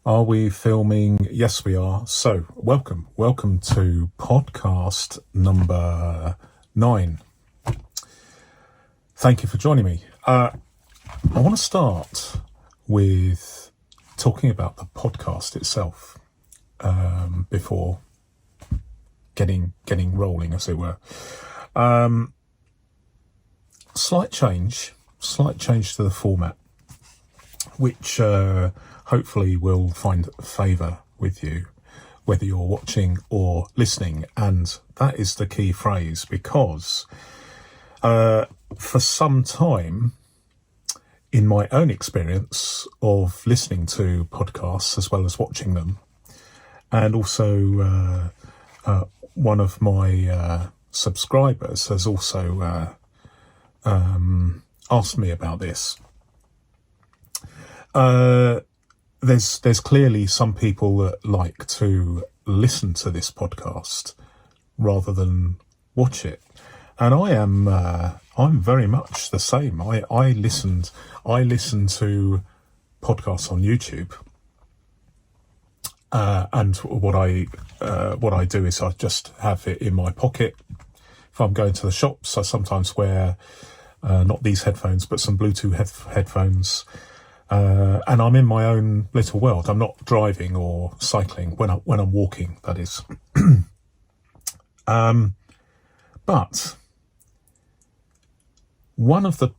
Are we filming? Yes, we are. So, welcome to podcast number 9. Thank you for joining me. I want to start with talking about the podcast itself before getting rolling, as it were. Slight change to the format, which hopefully will find favour with you, whether you're watching or listening. And that is the key phrase, because for some time, in my own experience of listening to podcasts as well as watching them, and also one of my subscribers has also asked me about this. There's clearly some people that like to listen to this podcast rather than watch it, and I'm very much the same. I listen to podcasts on YouTube, and what I do is I just have it in my pocket. If I'm going to the shops, I sometimes wear not these headphones, but some Bluetooth headphones. And I'm in my own little world. I'm not driving or cycling when I'm walking, that is. But one of the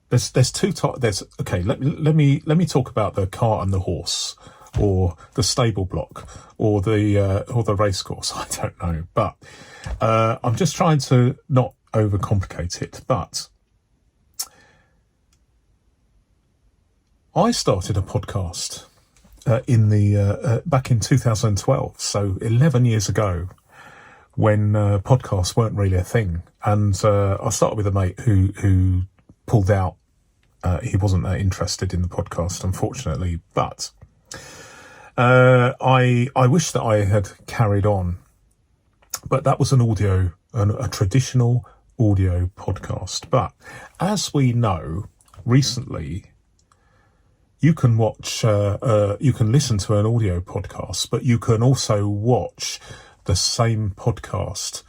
there's two types. Okay. Let me talk about the cart and the horse, or the stable block, or the race course. I don't know, but I'm just trying to not overcomplicate it. But I started a podcast back in 2012, so 11 years ago, when podcasts weren't really a thing. And I started with a mate who pulled out. He wasn't that interested in the podcast, unfortunately. But I wish that I had carried on. But that was a traditional audio podcast. But as we know, recently, you can listen to an audio podcast, but you can also watch the same podcast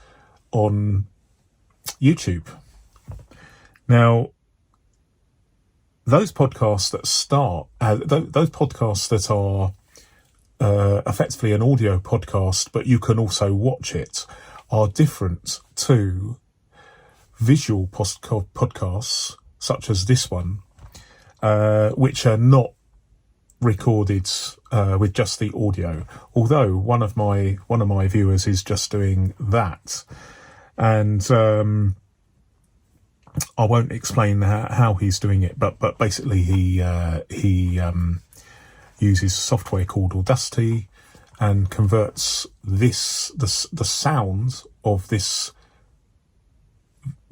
on YouTube. Now, those podcasts that are effectively an audio podcast, but you can also watch it, are different to visual podcasts such as this one, which are not recorded with just the audio. Although one of my viewers is just doing that, and I won't explain how he's doing it, but basically he uses software called Audacity and converts the sound of this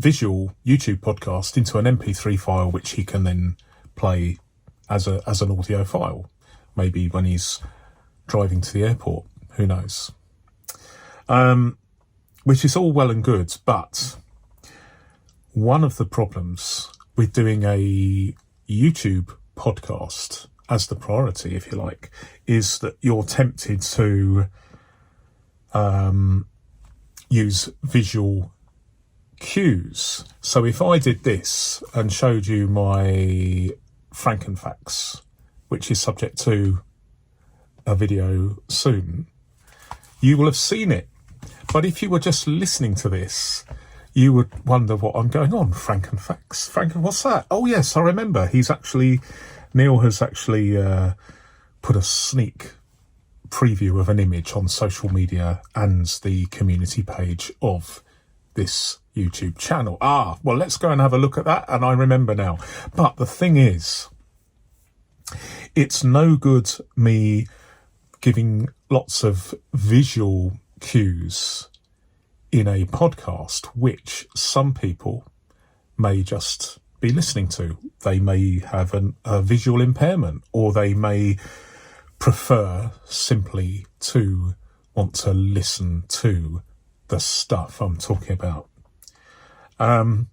visual YouTube podcast into an MP3 file, which he can then play as an audio file, maybe when he's driving to the airport, who knows. Which is all well and good, but one of the problems with doing a YouTube podcast as the priority, if you like, is that you're tempted to use visual cues. So if I did this and showed you my Frankenfax, which is subject to a video soon, you will have seen it. But if you were just listening to this, you would wonder what I'm going on. Frankenfax. What's that? Oh yes, I remember. Neil has actually put a sneak preview of an image on social media and the community page of this YouTube channel. Well, let's go and have a look at that, and I remember now. But the thing is, it's no good me giving lots of visual cues in a podcast, which some people may just be listening to. They may have a visual impairment, or they may prefer simply to want to listen to the stuff I'm talking about. And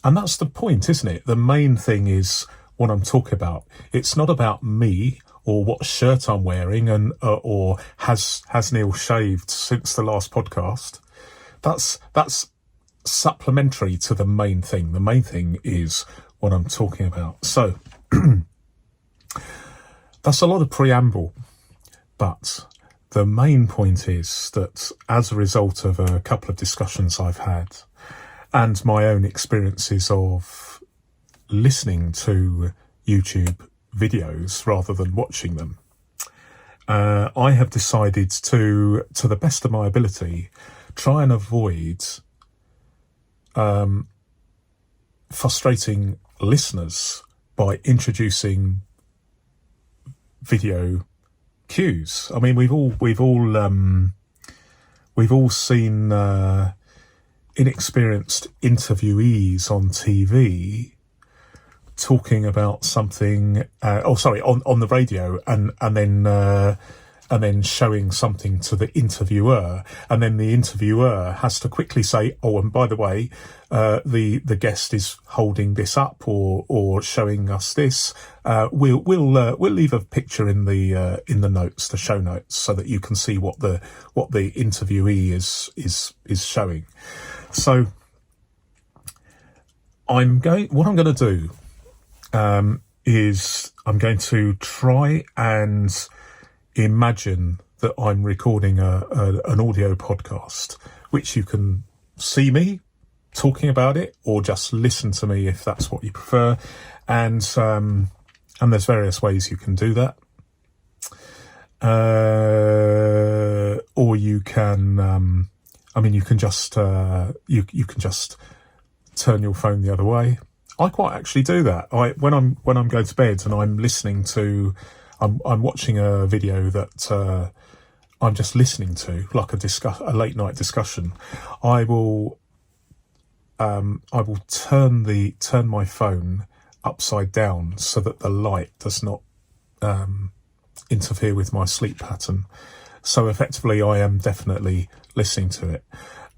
that's the point, isn't it? The main thing is, what I'm talking about. It's not about me or what shirt I'm wearing and or has Neil shaved since the last podcast. That's supplementary to the main thing. The main thing is what I'm talking about. So that's a lot of preamble, but the main point is that as a result of a couple of discussions I've had and my own experiences of listening to YouTube videos rather than watching them, I have decided to the best of my ability, try and avoid frustrating listeners by introducing video cues. I mean, we've all seen inexperienced interviewees on TV talking about something, on the radio, and then showing something to the interviewer, and then the interviewer has to quickly say, "Oh, and by the way, the guest is holding this up or showing us this. We'll leave a picture in the notes, the show notes, so that you can see what the interviewee is showing." So what I'm going to do is I'm going to try and imagine that I'm recording an audio podcast, which you can see me talking about it or just listen to me if that's what you prefer. And there's various ways you can do that. Or you can, you can just turn your phone the other way. I quite actually do that. When I'm going to bed and I'm listening to, I'm watching a video that I'm just listening to, like a late night discussion. I will turn my phone upside down so that the light does not interfere with my sleep pattern. So effectively, I am definitely listening to it.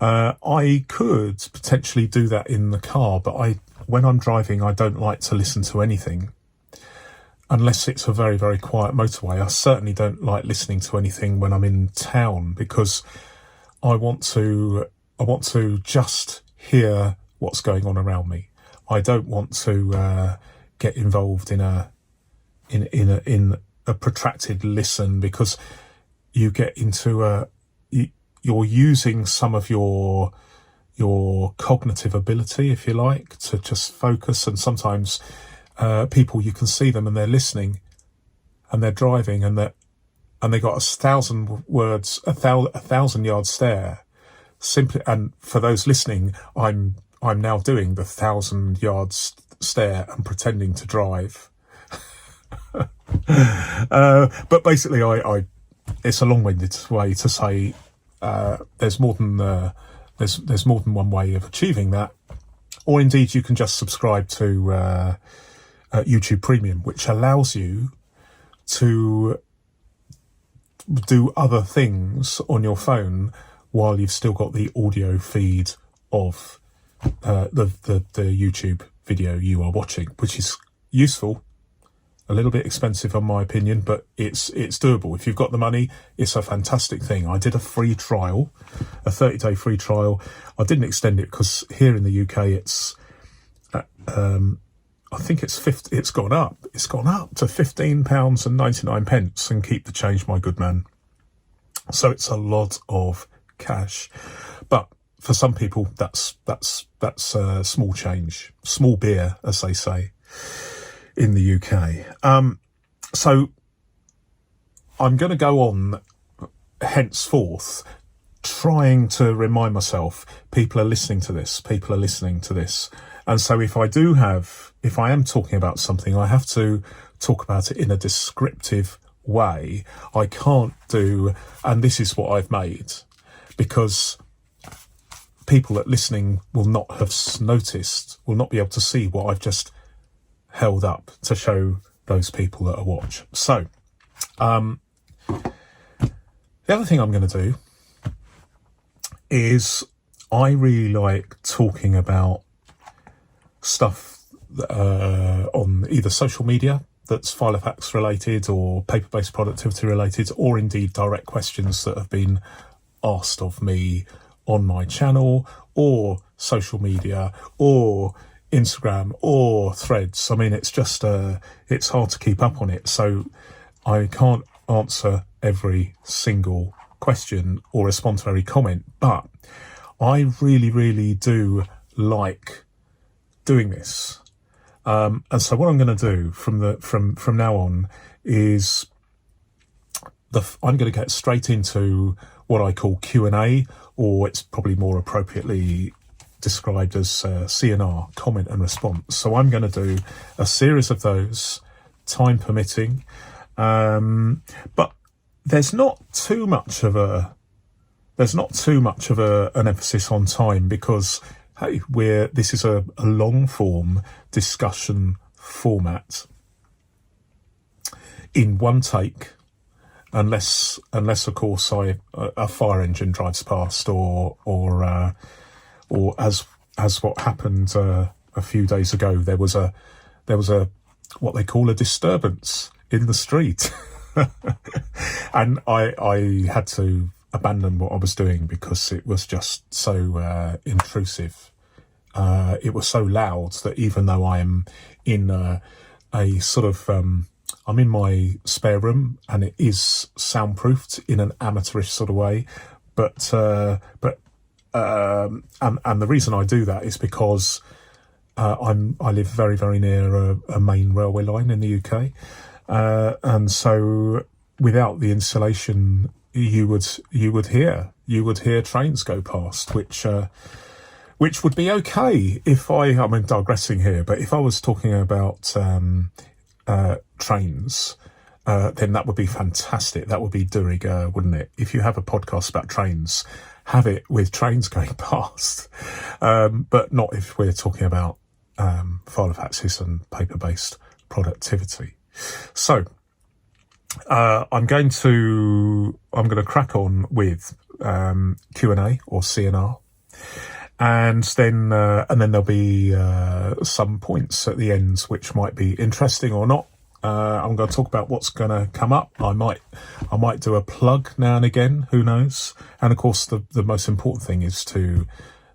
I could potentially do that in the car, but when I'm driving, I don't like to listen to anything unless it's a very, very quiet motorway. I certainly don't like listening to anything when I'm in town, because I want to just hear what's going on around me. I don't want to get involved in a protracted listen, because you get into you're using some of your cognitive ability, if you like, to just focus. And sometimes people, you can see them and they're listening and they're driving and they got 1,000 yard stare. Simply, and for those listening, I'm now doing the 1,000 yards stare and pretending to drive. But basically, it's a long-winded way to say there's more than one way of achieving that. Or indeed, you can just subscribe to YouTube Premium, which allows you to do other things on your phone while you've still got the audio feed of the YouTube video you are watching, which is useful. A little bit expensive, in my opinion, but it's doable. If you've got the money, it's a fantastic thing. I did a free trial, a 30-day free trial. I didn't extend it because here in the UK, it's I think it's gone up. It's gone up to £15.99, and keep the change, my good man. So it's a lot of cash, but for some people, that's small change, small beer, as they say in the UK. So I'm going to go on henceforth trying to remind myself, people are listening to this. And so if I am talking about something, I have to talk about it in a descriptive way. I can't and this is what I've made, because people that listening will not have noticed, will not be able to see what I've just held up to show those people that are watch. So the other thing I'm going to do is, I really like talking about stuff on either social media that's filofax related or paper-based productivity related, or indeed direct questions that have been asked of me on my channel or social media or Instagram or Threads. I mean, it's just it's hard to keep up on it, so I can't answer every single question or respond to every comment, but I really do like doing this. And so what I'm going to do from now on is I'm going to get straight into what I call Q&A, or it's probably more appropriately described as CNR, comment and response. So I'm going to do a series of those, time permitting, but there's not too much of an emphasis on time, because hey, this is a long form discussion format in one take, unless of course a fire engine drives past, or as what happened a few days ago, there was a what they call a disturbance in the street, and I had to abandon what I was doing because it was just so intrusive. It was so loud that even though I am in a sort of I'm in my spare room and it is soundproofed in an amateurish sort of way, but and the reason I do that is because I live very near a main railway line in the UK, and so without the insulation, you would hear trains go past, which would be okay if I'm digressing here, but if I was talking about trains, then that would be fantastic. That would be de rigueur, wouldn't it? If you have a podcast about trains, have it with trains going past, but not if we're talking about filofaxes and paper-based productivity. So I'm going to crack on with Q&A or CNR, and then there'll be some points at the end which might be interesting or not. I'm going to talk about what's going to come up. I might do a plug now and again, who knows? And of course, the most important thing is to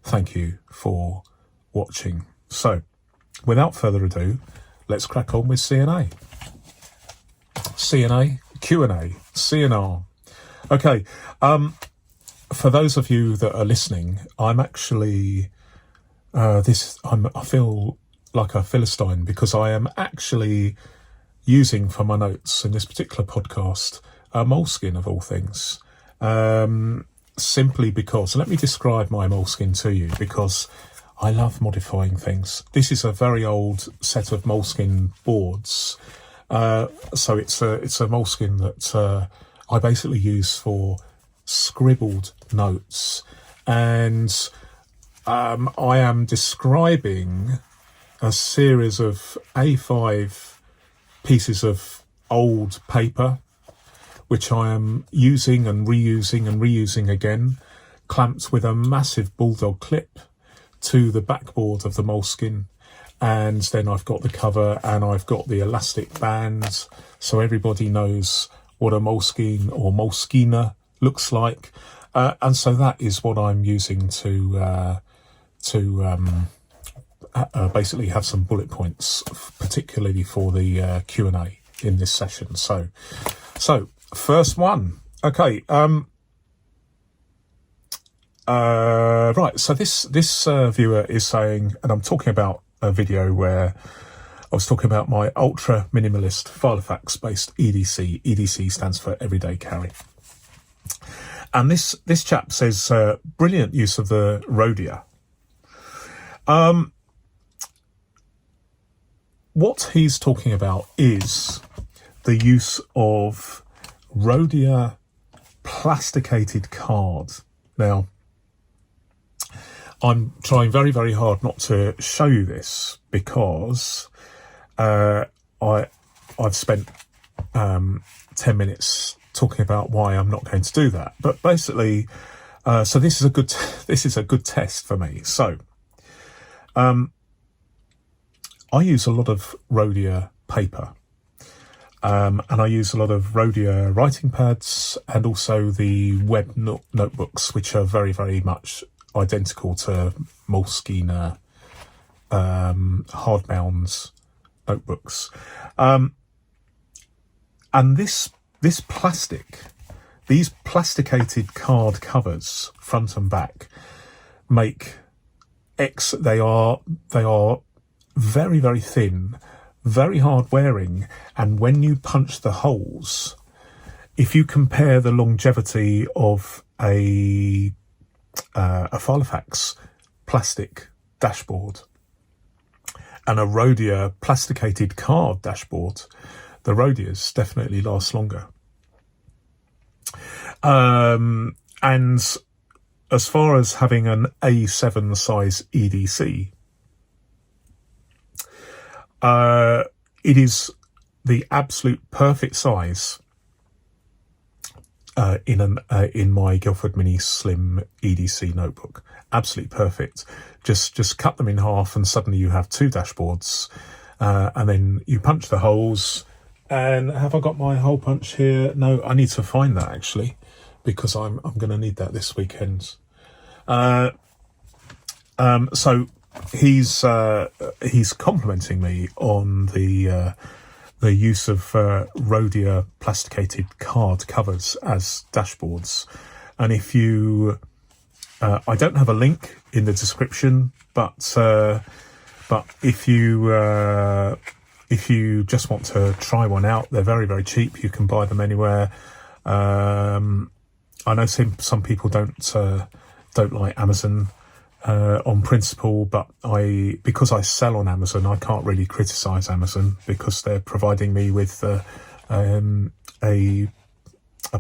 thank you for watching. So, without further ado, let's crack on with CNA. CNA, Q&A, CNR. Okay, for those of you that are listening, I'm actually I feel like a Philistine, because I am actually using for my notes in this particular podcast a moleskin of all things, simply because, let me describe my moleskin to you, because I love modifying things. This is a very old set of moleskin boards, so it's a moleskin that I basically use for scribbled notes, and I am describing a series of A5 pieces of old paper, which I am using and reusing again, clamped with a massive bulldog clip to the backboard of the moleskin. And then I've got the cover and I've got the elastic bands, so everybody knows what a moleskin or moleskina looks like. And so that is what I'm using to basically have some bullet points, particularly for the Q&A in this session. So first one. Okay. Right. So this viewer is saying, and I'm talking about a video where I was talking about my ultra minimalist filofax based EDC. EDC stands for everyday carry. And this chap says, brilliant use of the Rhodia. What he's talking about is the use of Rhodia plasticated card. Now, I'm trying very hard not to show you this, because I've spent 10 minutes talking about why I'm not going to do that. But basically, so this is a good test for me. So I use a lot of Rhodia paper, and I use a lot of Rhodia writing pads, and also the web notebooks, which are very, very much identical to Moleskine hardbound notebooks. And this plastic, these plasticated card covers, front and back, make they are very, very thin, very hard wearing, and when you punch the holes, if you compare the longevity of a filofax plastic dashboard and a Rhodia plasticated card dashboard, the Rhodias definitely last longer. And as far as having an A7 size EDC, it is the absolute perfect size in my Guildford Mini Slim EDC notebook. Absolutely perfect. Just cut them in half, and suddenly you have two dashboards, and then you punch the holes. And have I got my hole punch here? No, I need to find that actually, because I'm going to need that this weekend. So he's complimenting me on the use of Rhodia plasticated card covers as dashboards. And if you, I don't have a link in the description, but if you just want to try one out, they're very, very cheap. You can buy them anywhere. I know some people don't like Amazon on principle, but because I sell on Amazon, I can't really criticise Amazon, because they're providing me with a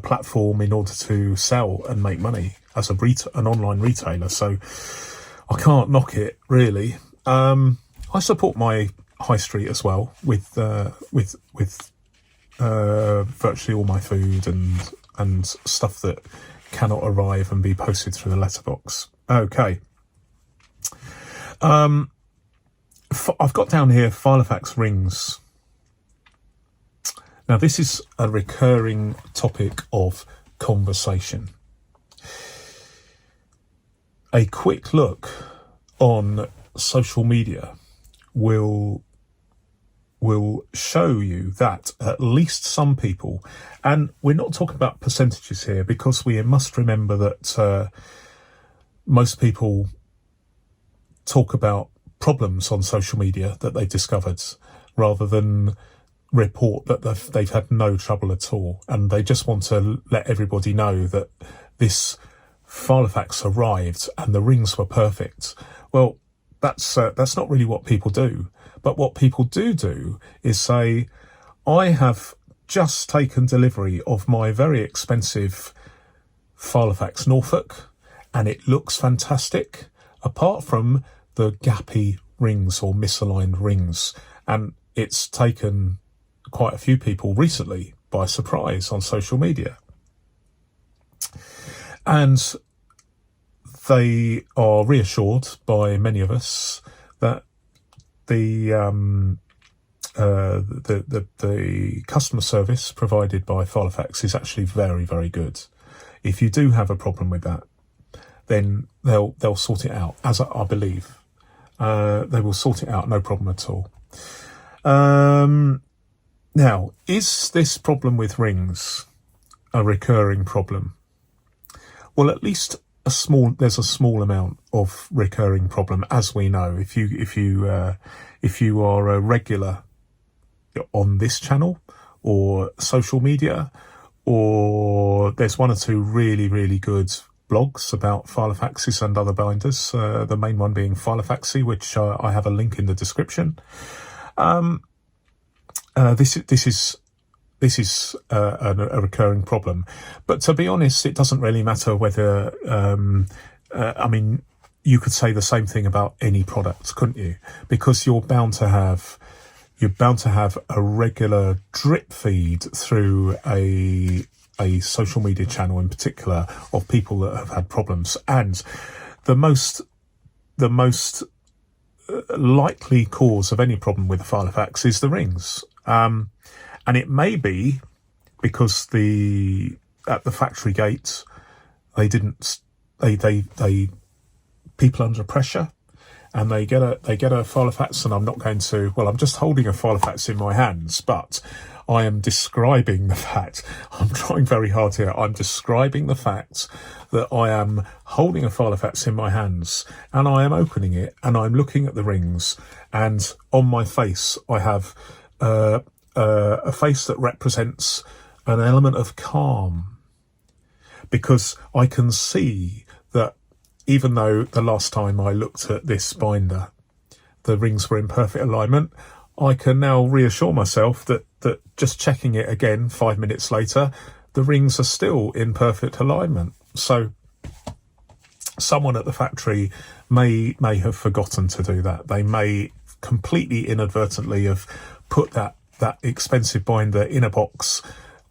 platform in order to sell and make money as an online retailer. So I can't knock it really. I support my high street as well with virtually all my food and stuff that cannot arrive and be posted through the letterbox. Okay. I've got down here filofax rings. Now this is a recurring topic of conversation. A quick look on social media will show you that at least some people, and we're not talking about percentages here, because we must remember that most people talk about problems on social media that they discovered, rather than report that they've had no trouble at all, and they just want to let everybody know that this filofax arrived and the rings were perfect. Well, that's not really what people do. But what people do is say, I have just taken delivery of my very expensive filofax Norfolk, and it looks fantastic, apart from the gappy rings or misaligned rings. And it's taken quite a few people recently by surprise on social media. And they are reassured by many of us that the customer service provided by filofax is actually very, very good. If you do have a problem with that, then they'll sort it out, as I believe. They will sort it out, no problem at all. Now, is this problem with rings a recurring problem? Well, at least there's a small amount of recurring problem, as we know. If you are a regular on this channel or social media, or there's one or two really, really good blogs about filofaxes and other binders, the main one being Filofaxy, which I have a link in the description. This is a recurring problem. But to be honest, it doesn't really matter whether, I mean, you could say the same thing about any product, couldn't you? Because you're bound to have a regular drip feed through a social media channel in particular of people that have had problems. And the most likely cause of any problem with the filofax is the rings. And it may be because at the factory gate, they people under pressure, and they get a filofax, and I'm just holding a filofax in my hands, but I am describing the fact, I'm trying very hard here, I'm describing the fact that I am holding a filofax in my hands, and I am opening it, and I'm looking at the rings, and on my face I have a face that represents an element of calm, because I can see that even though the last time I looked at this binder, the rings were in perfect alignment, I can now reassure myself that just checking it again 5 minutes later, the rings are still in perfect alignment. So someone at the factory may have forgotten to do that. They may completely inadvertently have put that expensive binder in a box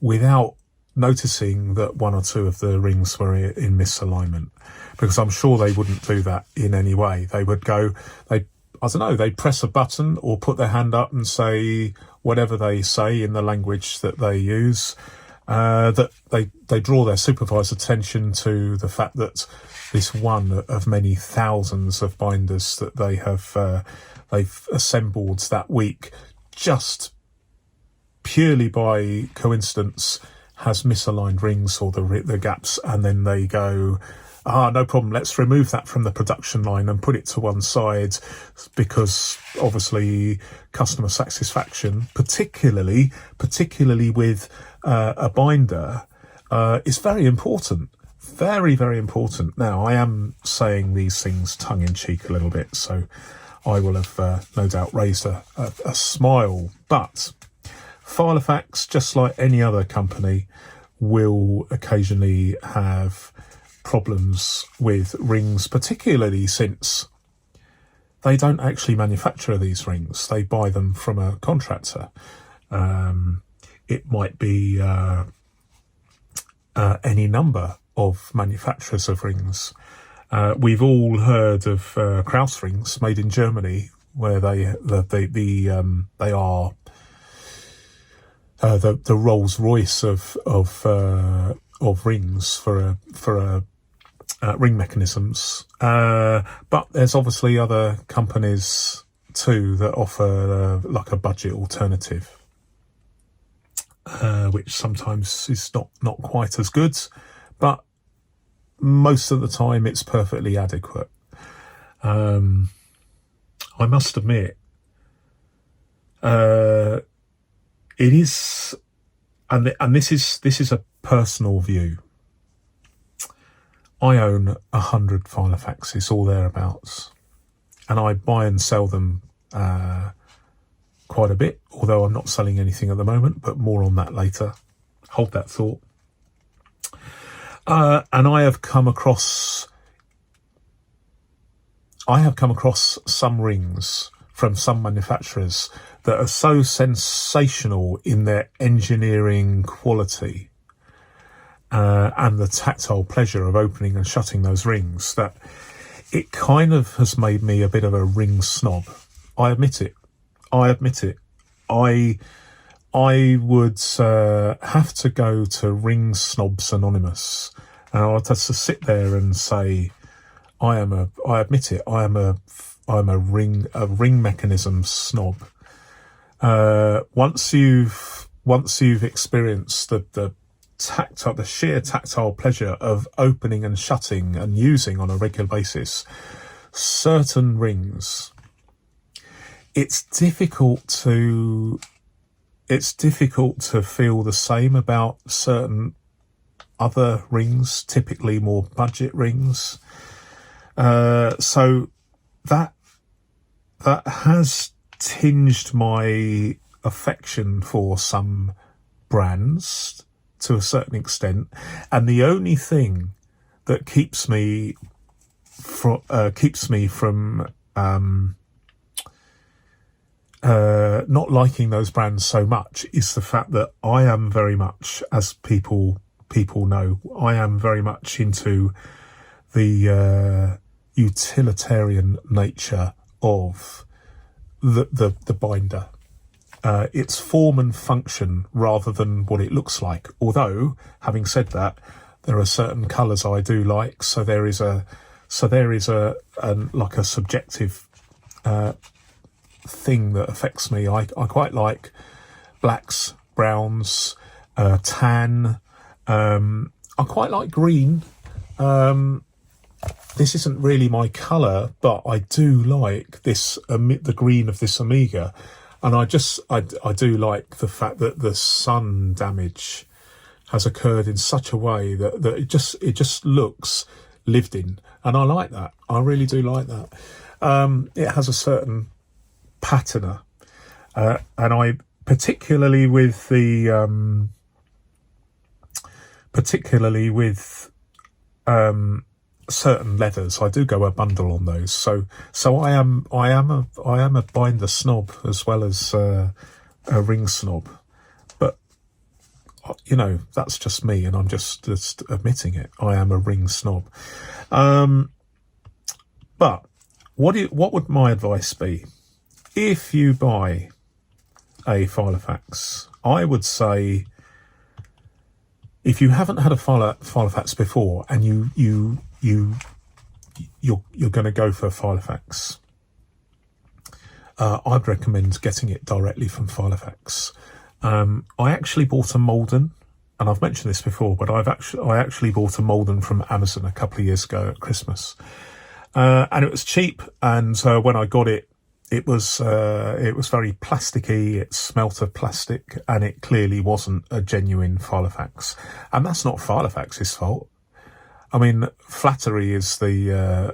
without noticing that one or two of the rings were in misalignment, because I'm sure they wouldn't do that in any way. They would they'd press a button or put their hand up and say whatever they say in the language that they use, that they draw their supervisor's attention to the fact that this one of many thousands of binders that they've assembled that week, just purely by coincidence, has misaligned rings or the gaps, and then they go, no problem, let's remove that from the production line and put it to one side, because obviously customer satisfaction, particularly with a binder, is very important. Very, very important. Now, I am saying these things tongue-in-cheek a little bit, so I will have no doubt raised a smile, but filofax, just like any other company, will occasionally have problems with rings, particularly since they don't actually manufacture these rings. They buy them from a contractor. It might be any number of manufacturers of rings. We've all heard of Krauss rings made in Germany, where they are the Rolls Royce of rings for ring mechanisms. But there's obviously other companies too that offer like a budget alternative, which sometimes is not quite as good, but most of the time it's perfectly adequate. I must admit, it is, and this is a personal view. I own 100 filofaxes or thereabouts, and I buy and sell them quite a bit, although I'm not selling anything at the moment, but more on that later. Hold that thought. And I have come across some rings from some manufacturers that are so sensational in their engineering quality and the tactile pleasure of opening and shutting those rings, that it kind of has made me a bit of a ring snob. I admit it. I would have to go to Ring Snobs Anonymous, and I'd have to sit there and say, I admit it, I'm a ring mechanism snob. Once you've experienced the sheer tactile pleasure of opening and shutting and using on a regular basis certain rings, it's difficult to feel the same about certain other rings, typically more budget rings. So that has tinged my affection for some brands to a certain extent, and the only thing that keeps me from not liking those brands so much is the fact that I am very much, as people know, I am very much into the utilitarian nature of the binder. Its form and function rather than what it looks like. Although, having said that, there are certain colours I do like. So there is a like a subjective thing that affects me. I quite like blacks, browns, tan. I quite like green. This isn't really my colour, but I do like this the green of this Amiga. And I do like the fact that the sun damage has occurred in such a way that it just looks lived in, and I like that. I really do like that. It has a certain patina, and I particularly with certain leathers, I do go a bundle on those. So I am a binder snob as well as a ring snob. But you know, that's just me, and I'm just admitting it. I am a ring snob. But what would my advice be if you buy a filofax? I would say, if you haven't had a filofax before and you're going to go for a filofax, I'd recommend getting it directly from Filofax. I actually bought a Malden, and I've mentioned this before, but I actually bought a Malden from Amazon a couple of years ago at Christmas, and it was cheap. And when I got it, it was very plasticky. It smelt of plastic, and it clearly wasn't a genuine Filofax. And that's not Filofax's fault. I mean, flattery is the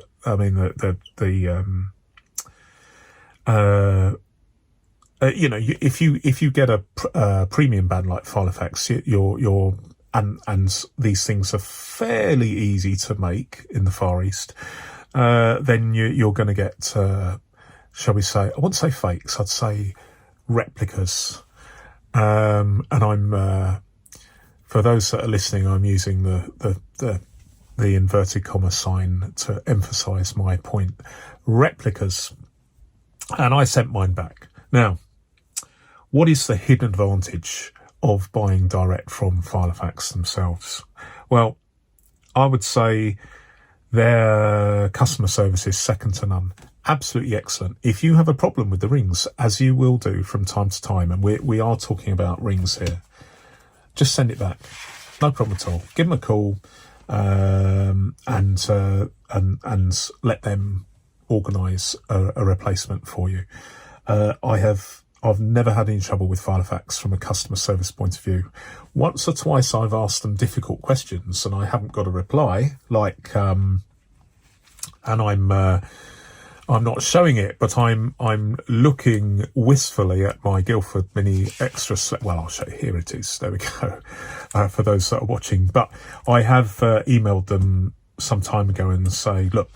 you know, if you get a premium band like Filofax, and these things are fairly easy to make in the Far East, then you're going to get, shall we say, I wouldn't say fakes, I'd say replicas. And I'm for those that are listening, I'm using the inverted comma sign to emphasise my point. Replicas. And I sent mine back. Now, what is the hidden advantage of buying direct from Filofax themselves? Well, I would say their customer service is second to none. Absolutely excellent. If you have a problem with the rings, as you will do from time to time, and we are talking about rings here, just send it back. No problem at all. Give them a call, and let them organise a replacement for you. I've never had any trouble with Filofax from a customer service point of view. Once or twice I've asked them difficult questions and I haven't got a reply, like and I'm not showing it, but I'm looking wistfully at my Guildford Mini Extra. Well, I'll show you. Here it is. There we go. For those that are watching, but I have emailed them some time ago and say, look,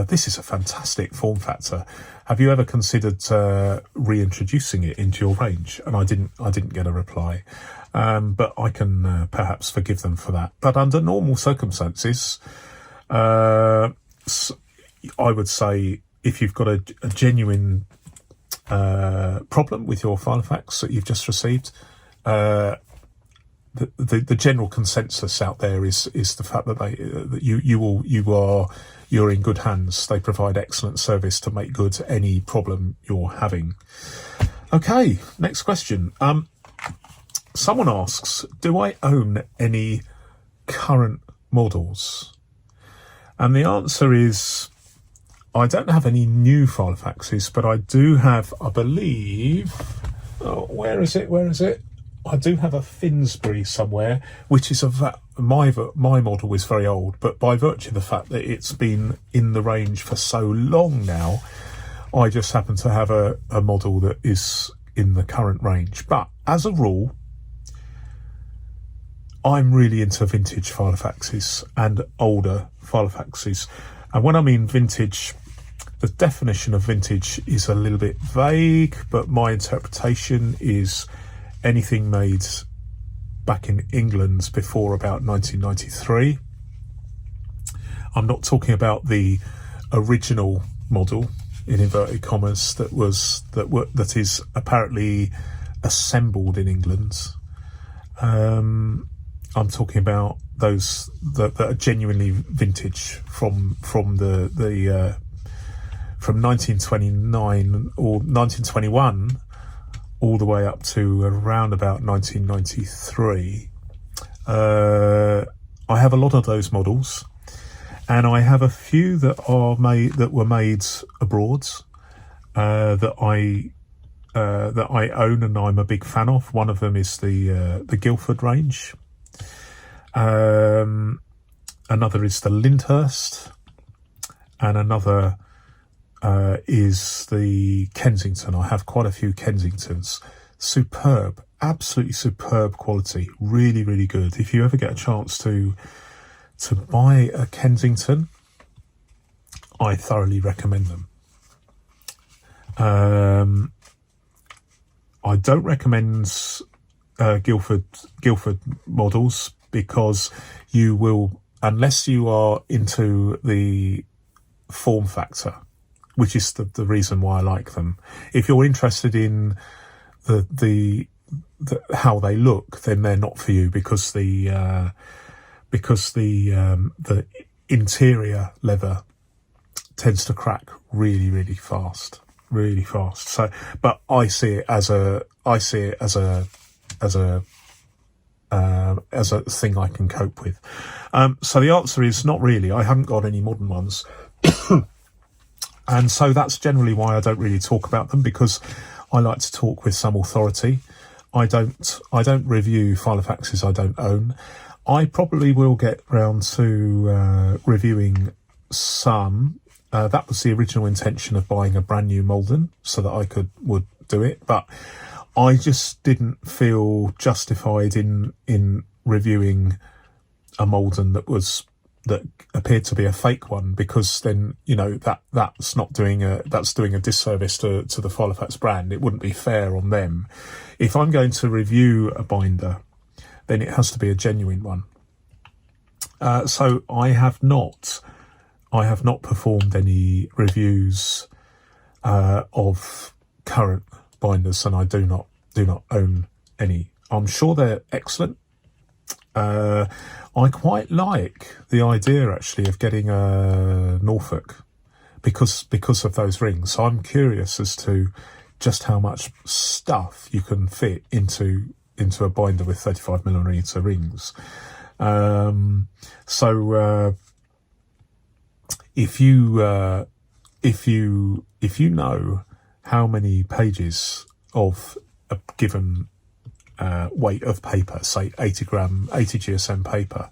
this is a fantastic form factor. Have you ever considered reintroducing it into your range? And I didn't get a reply, but I can perhaps forgive them for that. But under normal circumstances, I would say if you've got a genuine problem with your Filofax that you've just received, the general consensus out there is the fact that you're in good hands. They provide excellent service to make good any problem you're having. Okay, next question. Someone asks, do I own any current models? And the answer is, I don't have any new Filofaxes, but I do have, I believe, where is it? I do have a Finsbury somewhere, which is my model is very old, but by virtue of the fact that it's been in the range for so long now, I just happen to have a model that is in the current range. But as a rule, I'm really into vintage Filofaxes and older Filofaxes. And when I mean vintage, the definition of vintage is a little bit vague, but my interpretation is anything made back in England before about 1993. I'm not talking about the original model, in inverted commas, that is apparently assembled in England. I'm talking about those that are genuinely vintage from 1929 or 1921 all the way up to around about 1993. I have a lot of those models, and I have a few that were made abroad that I own and I'm a big fan of. One of them is the Guildford range. Another is the Lyndhurst, and another is the Kensington. I have quite a few Kensingtons. Superb, absolutely superb quality. Really, really good. If you ever get a chance to buy a Kensington, I thoroughly recommend them. I don't recommend Guildford models, because you will, unless you are into the form factor, which is the reason why I like them. If you're interested in the how they look, then they're not for you, because the interior leather tends to crack really, really fast. So, but I see it as a thing I can cope with. So the answer is not really. I haven't got any modern ones. And so that's generally why I don't really talk about them, because I like to talk with some authority. I don't review filofaxes I don't own. I probably will get round to reviewing some. That was the original intention of buying a brand new Malden so that would do it, but I just didn't feel justified in reviewing a Malden that appeared to be a fake one, because then that's doing a disservice to the Filofax brand. It wouldn't be fair on them. If I'm going to review a binder, then it has to be a genuine one. So I have not performed any reviews of current binders, and I do not own any. I'm sure they're excellent. I quite like the idea actually of getting a Norfolk because of those rings. I'm curious as to just how much stuff you can fit into a binder with 35mm rings. If you know how many pages of a given weight of paper, say 80 GSM paper,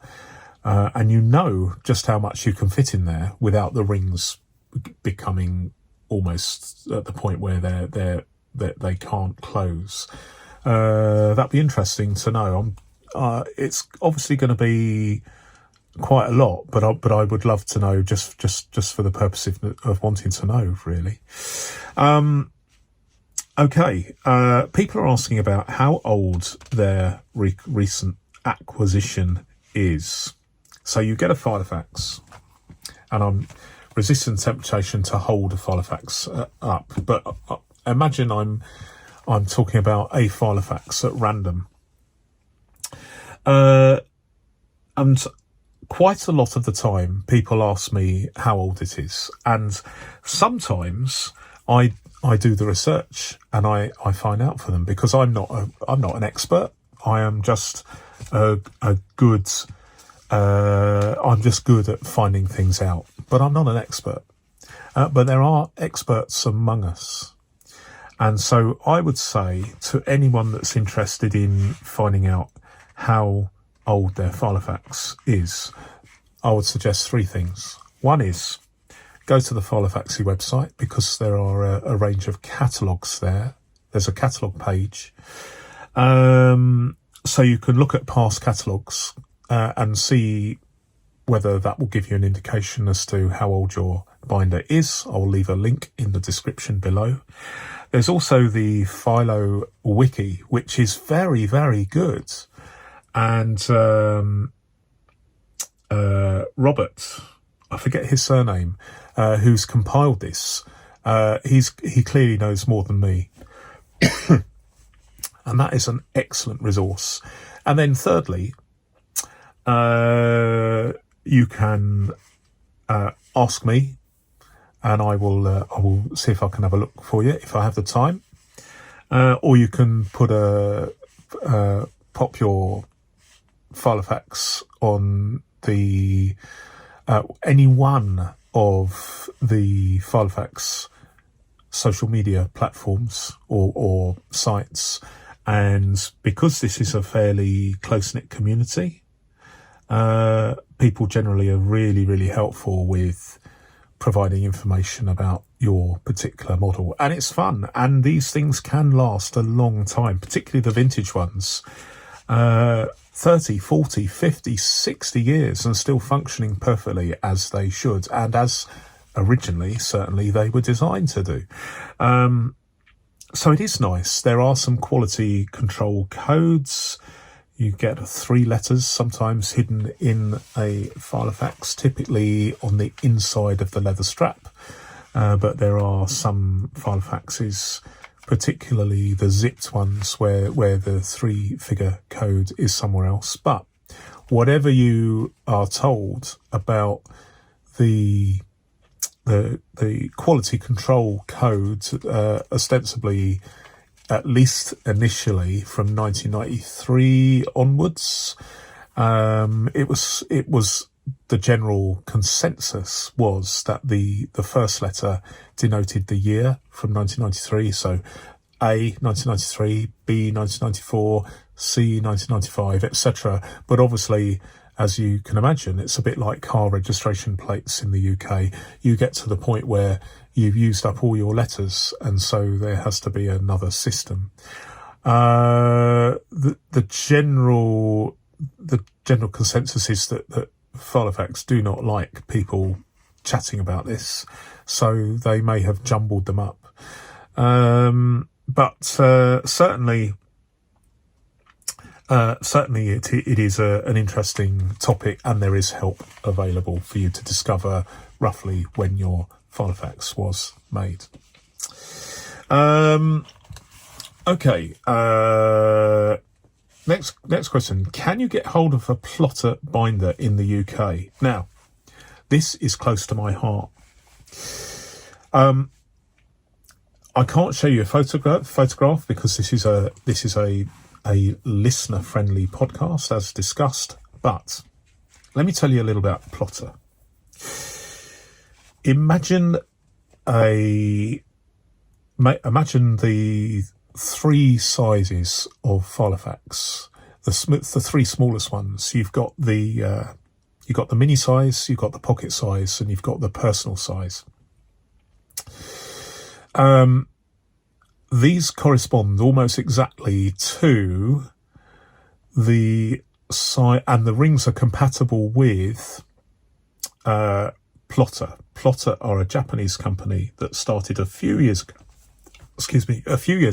and you know just how much you can fit in there without the rings becoming almost at the point where they can't close. That'd be interesting to know. It's obviously going to be quite a lot, but I would love to know just for the purpose of wanting to know, really. Okay, people are asking about how old their recent acquisition is. So you get a Filofax, and I'm resisting temptation to hold a Filofax up, but imagine I'm talking about a Filofax at random. And quite a lot of the time people ask me how old it is, and sometimes I do the research and I find out for them, because I'm not an expert. I am just I'm just good at finding things out, but I'm not an expert. But there are experts among us, and so I would say to anyone that's interested in finding out how old their Filofax is, I would suggest three things. One is go to the Filofaxy website, because there are a range of catalogues there. There's a catalogue page. So you can look at past catalogues and see whether that will give you an indication as to how old your binder is. I'll leave a link in the description below. There's also the Philo Wiki, which is very, very good. And Robert, I forget his surname, who's compiled this, He clearly knows more than me. And that is an excellent resource. And then thirdly, you can ask me, and I will see if I can have a look for you if I have the time. Or you can put pop your filofax on the any one of the filofax social media platforms or sites. And because this is a fairly close-knit community, people generally are really, really helpful with providing information about your particular model. And it's fun. And these things can last a long time, particularly the vintage ones. 30, 40, 50, 60 years and still functioning perfectly as they should. And as originally, certainly, they were designed to do. So it is nice. There are some quality control codes. You get 3 letters sometimes hidden in a filofax, typically on the inside of the leather strap. But there are some filofaxes, particularly the zipped ones, where the 3-figure code is somewhere else. But whatever you are told about the quality control code, ostensibly, at least initially from 1993 onwards, it was the general consensus was that the first letter denoted the year from 1993. So A 1993, B 1994, C 1995, etc. But obviously, as you can imagine, it's a bit like car registration plates in the UK. You get to the point where you've used up all your letters, and so there has to be another system. The general consensus is that filofax do not like people chatting about this, so they may have jumbled them up. But certainly it is an interesting topic, and there is help available for you to discover roughly when your filofax was made. Okay. Next question. Can you get hold of a plotter binder in the UK? Now, this is close to my heart. I can't show you a photograph because this is a listener-friendly podcast, as discussed. But let me tell you a little about plotter. Imagine the 3 sizes of filofax. The 3 smallest ones. You've got the mini size, you've got the pocket size, and you've got the personal size. These correspond almost exactly to the size, and the rings are compatible with Plotter. Plotter are a Japanese company that started a few years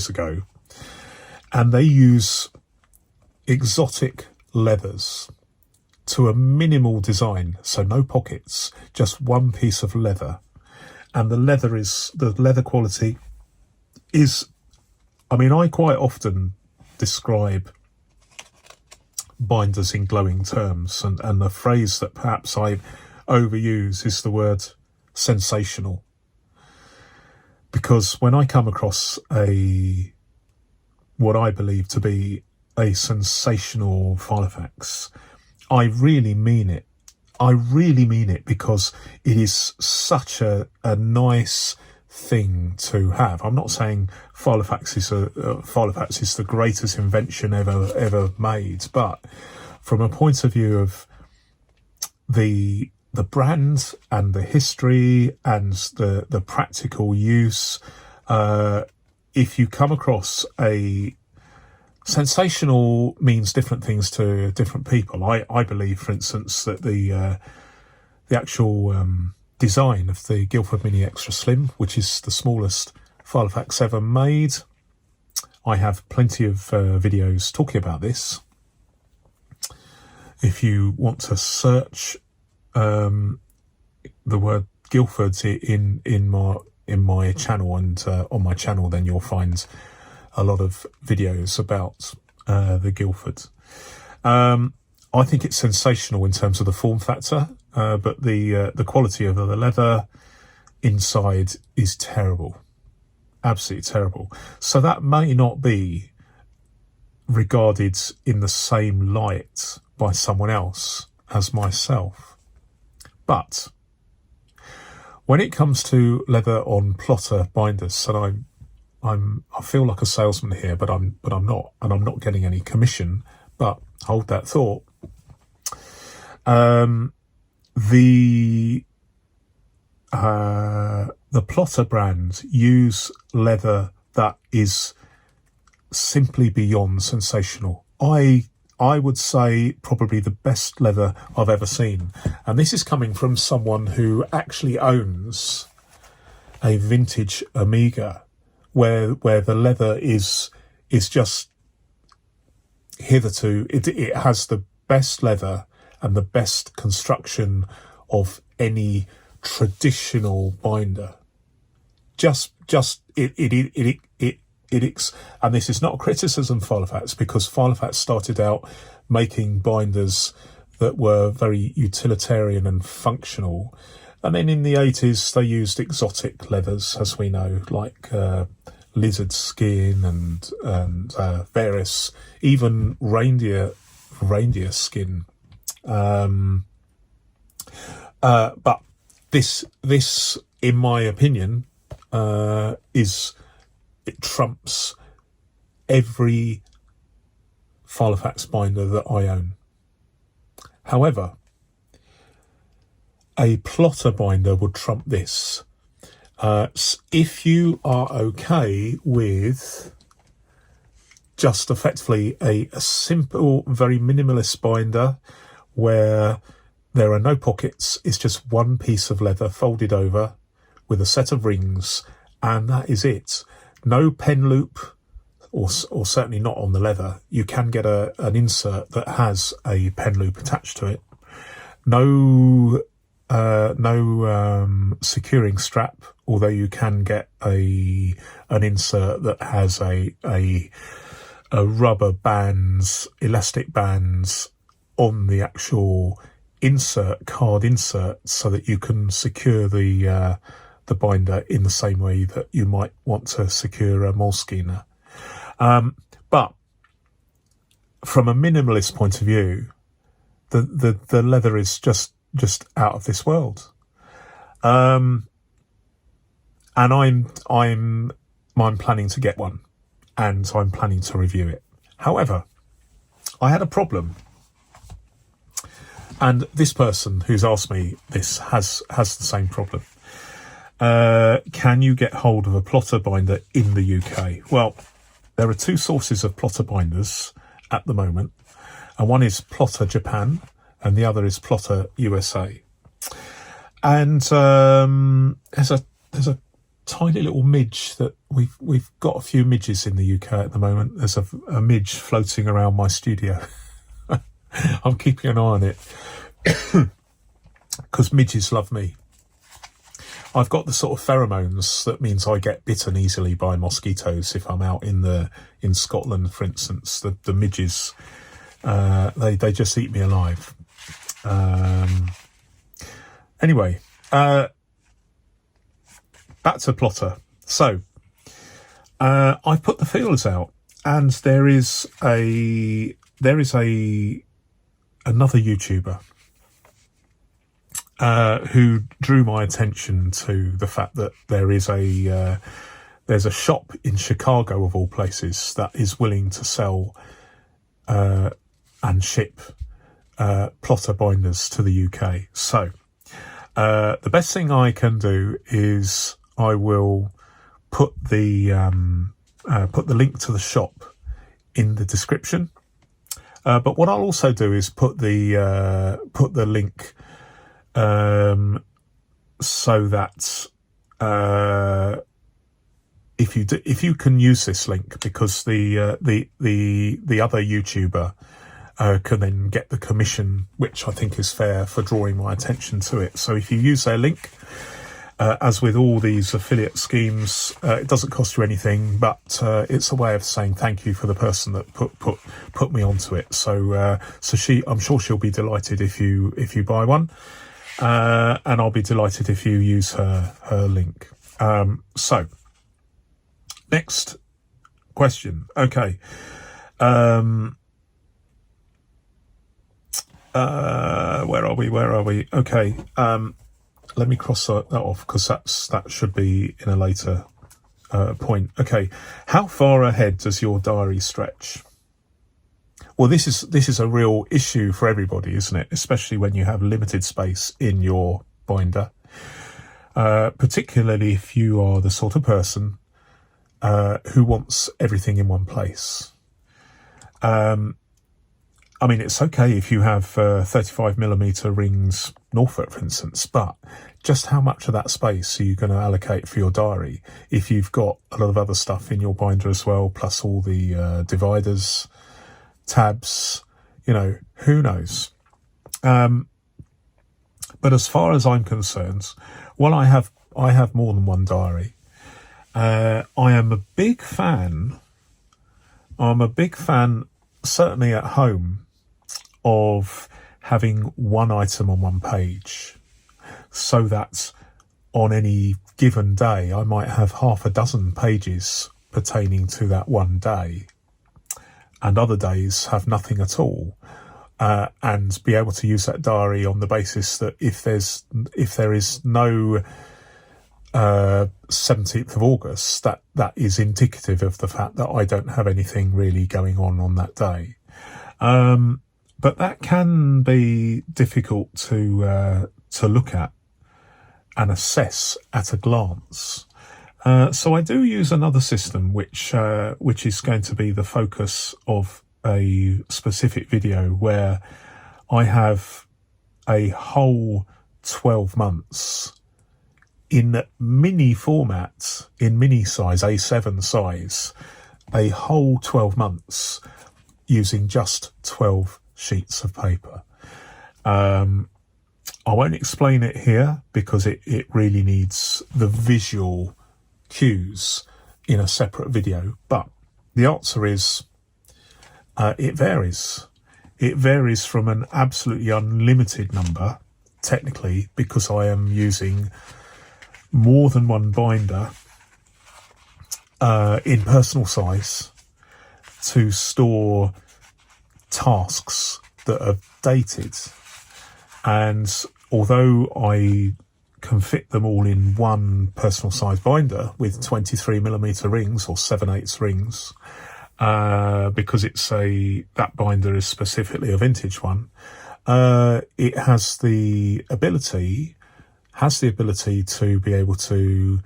ago, and they use exotic leathers to a minimal design, so no pockets, just one piece of leather. And the leather quality is, I quite often describe binders in glowing terms, and the phrase that perhaps I overuse is the word sensational. Because when I come across what I believe to be a sensational filofax, I really mean it. I really mean it, because it is such a nice thing to have. I'm not saying filofax is the greatest invention ever made, but from a point of view of the brand and the history and the practical use, if you come across a sensational, means different things to different people. I believe, for instance, that the actual design of the Guildford Mini Extra Slim, which is the smallest filofax ever made, I have plenty of videos talking about this. If you want to search the word Guildford in in my channel, and on my channel then you'll find a lot of videos about the Guildford. I think it's sensational in terms of the form factor, but the quality of the leather inside is terrible, absolutely terrible. So that may not be regarded in the same light by someone else as myself, but when it comes to leather on plotter binders, and I feel like a salesman here, but I'm not, and I'm not getting any commission. But hold that thought. The plotter brands use leather that is simply beyond sensational. I would say probably the best leather I've ever seen, and this is coming from someone who actually owns a vintage Omega, where the leather is just hitherto it has the best leather and the best construction of any traditional binder. And this is not a criticism of filofax, because filofax started out making binders that were very utilitarian and functional, and then in the 80s they used exotic leathers, as we know, like lizard skin and various, even reindeer skin. But this, in my opinion, it trumps every filofax binder that I own. However, a plotter binder would trump this. If you are okay with just effectively a simple, very minimalist binder where there are no pockets, it's just one piece of leather folded over with a set of rings, and that is it. No pen loop, or certainly not on the leather. You can get an insert that has a pen loop attached to it. No securing strap, although you can get an insert that has a rubber bands, elastic bands on the actual card insert, so that you can secure the binder in the same way that you might want to secure a Moleskine. But from a minimalist point of view, the leather is just out of this world. And I'm planning to get one, and I'm planning to review it. However, I had a problem, and this person who's asked me this has the same problem. Can you get hold of a plotter binder in the UK? Well, there are two sources of plotter binders at the moment, and one is Plotter Japan and the other is Plotter USA. And there's a tiny little midge that we've got a few midges in the UK at the moment. There's a midge floating around my studio. I'm keeping an eye on it because midges love me. I've got the sort of pheromones that means I get bitten easily by mosquitoes if I'm out in Scotland, for instance. The midges, they just eat me alive. Anyway, back to plotter. So I've put the feelers out, and there is another YouTuber who drew my attention to the fact that there's a shop in Chicago, of all places, that is willing to sell and ship plotter binders to the UK. So the best thing I can do is I will put the link to the shop in the description. But what I'll also do is put the link so that if you can use this link, because the other YouTuber can then get the commission, which I think is fair for drawing my attention to it. So if you use their link, as with all these affiliate schemes, it doesn't cost you anything, but it's a way of saying thank you for the person that put me onto it. So I'm sure she'll be delighted if you buy one, and I'll be delighted if you use her link. So next question. Okay. Where are we? Okay. Let me cross that off, because that should be in a later point. Okay. How far ahead does your diary stretch? Well, this is a real issue for everybody, isn't it? Especially when you have limited space in your binder. Particularly if you are the sort of person who wants everything in one place. I mean, it's okay if you have 35mm rings Norfolk, for instance, but just how much of that space are you going to allocate for your diary if you've got a lot of other stuff in your binder as well, plus all the dividers, tabs, who knows? But as far as I'm concerned, while I have more than one diary, I am a big fan, certainly at home, of having one item on one page, so that on any given day I might have half a dozen pages pertaining to that one day, and other days have nothing at all, and be able to use that diary on the basis that if there is no 17th of August, that is indicative of the fact that I don't have anything really going on that day. But that can be difficult to look at and assess at a glance. So I do use another system, which is going to be the focus of a specific video, where I have a whole 12 months in mini format, in mini size, A7 size, a whole 12 months using just 12 sheets of paper. I won't explain it here because it really needs the visual cues in a separate video, but the answer is it varies. It varies from an absolutely unlimited number, technically, because I am using more than one binder in personal size to store tasks that are dated. And although I can fit them all in one personal size binder with 23mm rings or 7/8 rings, because that binder is specifically a vintage one, it has the ability to be able to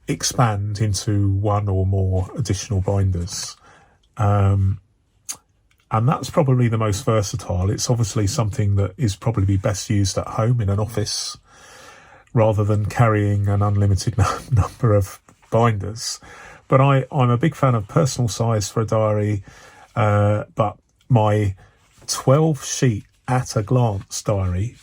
expand into one or more additional binders. And that's probably the most versatile. It's obviously something that is probably best used at home in an office rather than carrying an unlimited number of binders. But I'm a big fan of personal size for a diary, but my 12 sheet at a glance diary,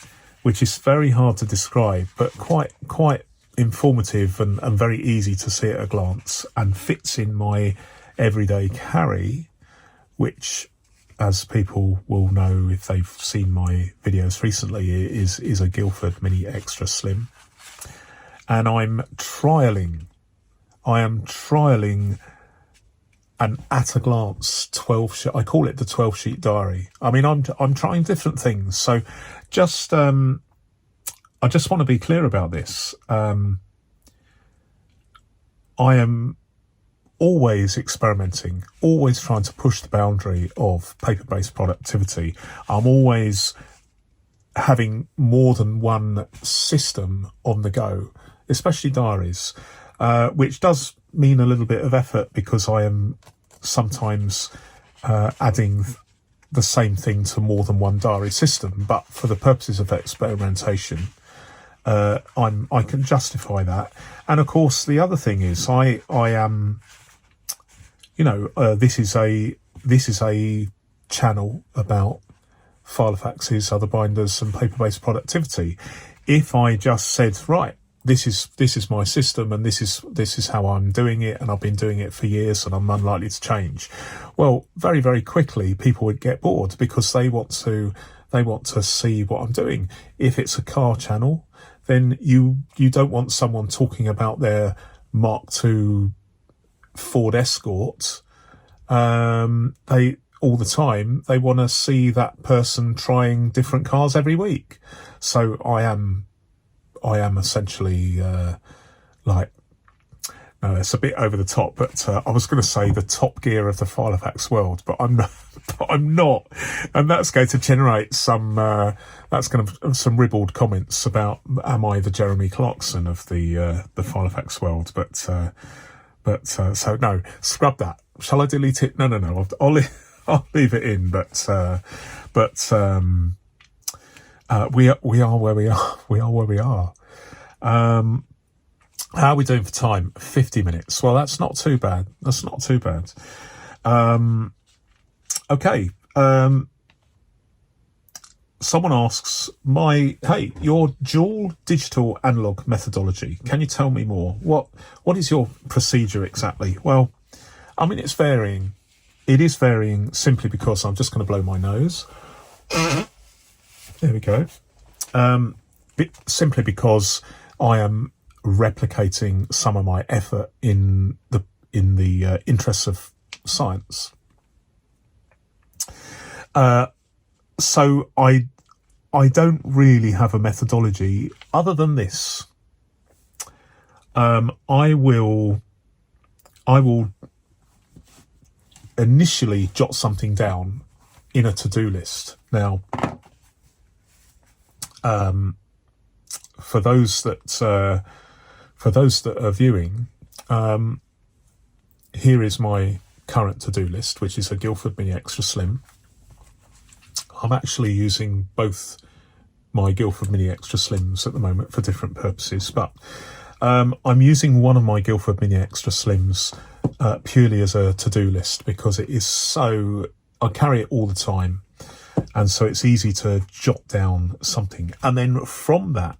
which is very hard to describe, but quite informative and very easy to see at a glance, and fits in my everyday carry, which, as people will know if they've seen my videos recently, is a Guildford Mini Extra Slim. And I am trialling an at-a-glance 12 sheet. I call it the 12 sheet diary. I mean, I'm trying different things. So just I just want to be clear about this. I am always experimenting, always trying to push the boundary of paper-based productivity. I'm always having more than one system on the go, especially diaries, which does mean a little bit of effort, because I am sometimes adding the same thing to more than one diary system. But for the purposes of experimentation, I can justify that. And of course, the other thing is I am, this is a channel about filofaxes, other binders and paper-based productivity. If I just said, right, this is my system, and this is how I'm doing it, and I've been doing it for years, and I'm unlikely to change. Well, very, very quickly, people would get bored because they want to see what I'm doing. If it's a car channel, then you don't want someone talking about their Mark II Ford Escort. They all the time. They want to see that person trying different cars every week. So I am essentially like, no, it's a bit over the top, but I was going to say the Top Gear of the filofax world, but I'm not. I'm not, and that's going to generate some some ribald comments about, am I the Jeremy Clarkson of the filofax world? But so no, scrub that. Shall I delete it? No. I'll leave it in. But we are where we are. We are where we are. How are we doing for time? 50 minutes. Well, that's not too bad. Okay. Someone asks, your dual digital analog methodology. Can you tell me more? What is your procedure exactly? Well, I mean, it's varying. It is varying simply because I'm just going to blow my nose. There we go. Simply because I am replicating some of my effort in the interests of science. So I don't really have a methodology other than this. I will initially jot something down in a to-do list. Now, for those that are viewing, here is my current to-do list, which is a Guildford Mini Extra Slim. I'm actually using both my Guildford Mini Extra Slims at the moment for different purposes, but I'm using one of my Guildford Mini Extra Slims purely as a to-do list because it is so, I carry it all the time, and so it's easy to jot down something, and then from that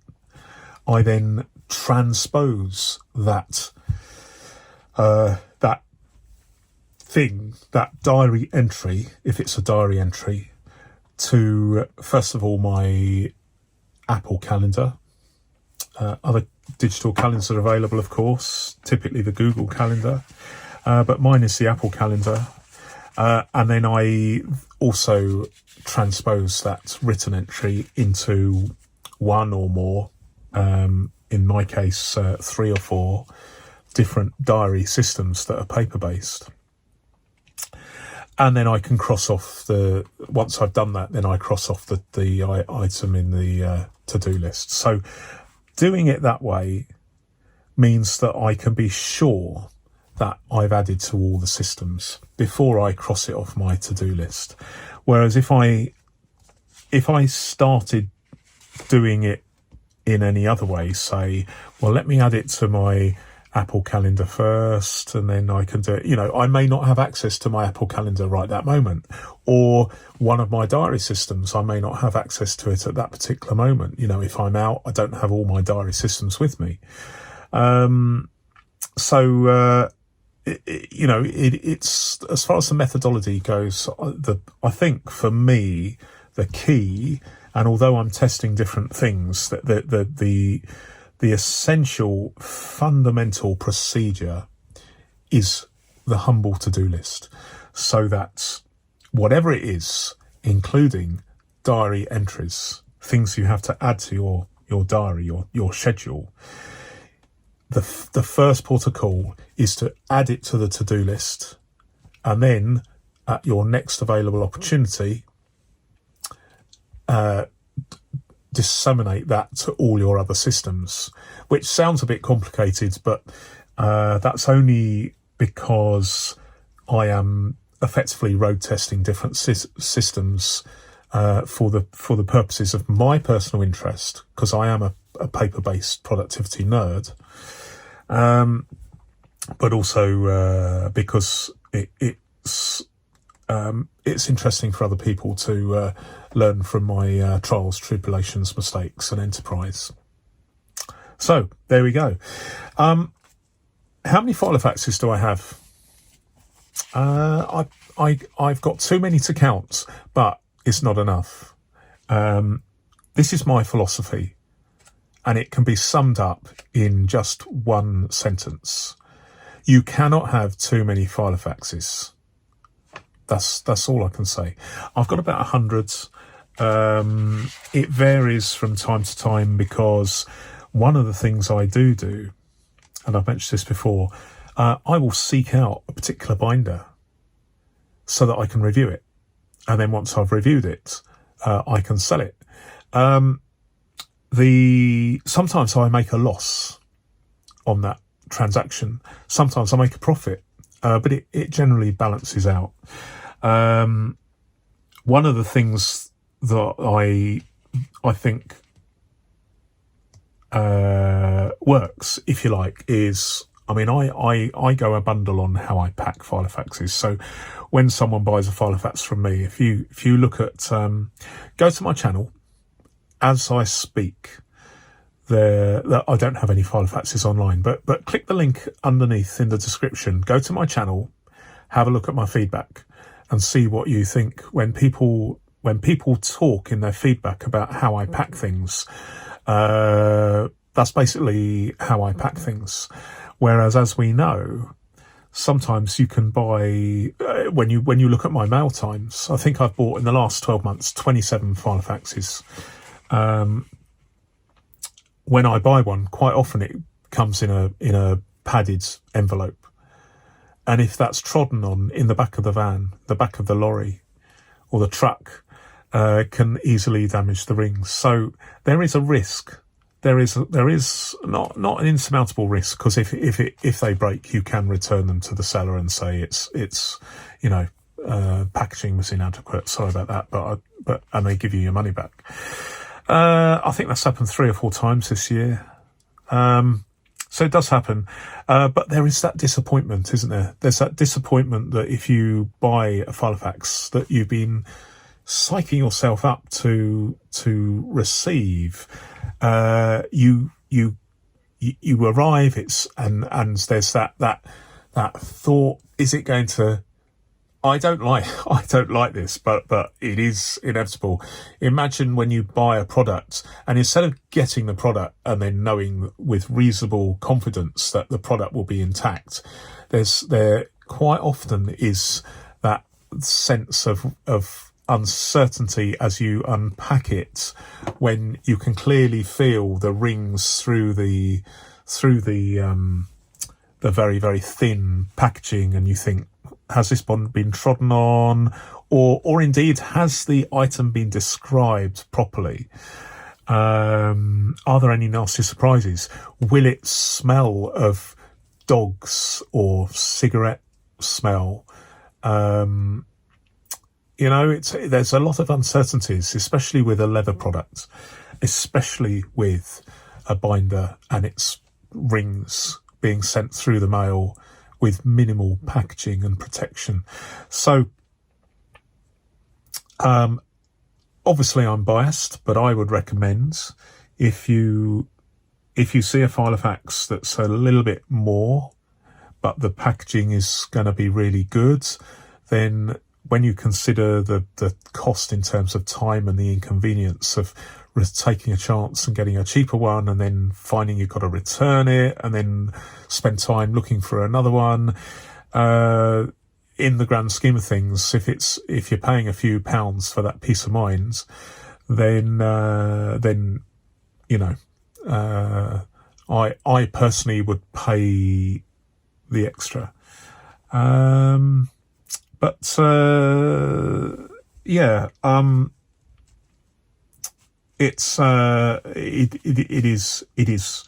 I then transpose that that diary entry, if it's a diary entry, to first of all my Apple Calendar. Other digital calendars are available, of course, typically the Google Calendar, but mine is the Apple Calendar. And then I also transpose that written entry into one or more, in my case, 3 or 4 different diary systems that are paper-based. And then I can cross off once I've done that, then I cross off the item in the to-do list. So doing it that way means that I can be sure that I've added to all the systems before I cross it off my to-do list. Whereas if I started doing it in any other way, say, well, let me add it to my Apple Calendar first, and then I can do it. I may not have access to my Apple Calendar right that moment, or one of my diary systems, I may not have access to it at that particular moment. If I'm out, I don't have all my diary systems with me. It's as far as the methodology goes. I think for me, the key, and although I'm testing different things, that the essential fundamental procedure is the humble to-do list, so that whatever it is, including diary entries, things you have to add to your diary, your schedule, the first port of call is to add it to the to-do list, and then at your next available opportunity, disseminate that to all your other systems, which sounds a bit complicated, but that's only because I am effectively road testing different systems for the purposes of my personal interest, because I am a paper-based productivity nerd, but also because it's interesting for other people to learn from my trials, tribulations, mistakes, and enterprise. So there we go. How many filofaxes do I have? I've got too many to count, but it's not enough. This is my philosophy, and it can be summed up in just one sentence. You cannot have too many filofaxes. That's all I can say. I've got about 100. It varies from time to time because one of the things I do, and I've mentioned this before, I will seek out a particular binder so that I can review it. And then once I've reviewed it, I can sell it. Sometimes I make a loss on that transaction. Sometimes I make a profit, but it generally balances out. One of the things that I think works, if you like, is, I mean, I go a bundle on how I pack filofaxes. So when someone buys a filofax from me, if you look at, go to my channel as I speak. I don't have any filofaxes online, but click the link underneath in the description. Go to my channel, have a look at my feedback, and see what you think. When people talk in their feedback about how I pack things, that's basically how I pack things. Whereas, as we know, sometimes you can buy, when you look at my mail times, I think I've bought in the last 12 months 27 filofaxes. When I buy one, quite often it comes in a padded envelope, and if that's trodden on in the back of the van, the back of the lorry, or the truck, can easily damage the rings. So there is a risk. There is not an insurmountable risk, because if they break, you can return them to the seller and say it's packaging was inadequate. Sorry about that, but and they give you your money back. I think that's happened 3 or 4 times this year. So it does happen. But there is that disappointment, isn't there? There's that disappointment that if you buy a filofax that you've been psyching yourself up to receive, you arrive, and there's that thought, is it going to, I don't like this, but it is inevitable. Imagine when you buy a product, and instead of getting the product and then knowing with reasonable confidence that the product will be intact, there quite often is that sense of uncertainty as you unpack it, when you can clearly feel the rings through the very, very thin packaging, and you think, has this been trodden on, or indeed has the item been described properly? Are there any nasty surprises? Will it smell of dogs or cigarette smell? There's a lot of uncertainties, especially with a leather product, especially with a binder and its rings being sent through the mail with minimal packaging and protection. So, obviously I'm biased, but I would recommend, if you see a filofax that's a little bit more, but the packaging is going to be really good, then when you consider the cost in terms of time and the inconvenience of taking a chance and getting a cheaper one, and then finding you've got to return it, and then spend time looking for another one, in the grand scheme of things, if you're paying a few pounds for that peace of mind, then I personally would pay the extra. It's it is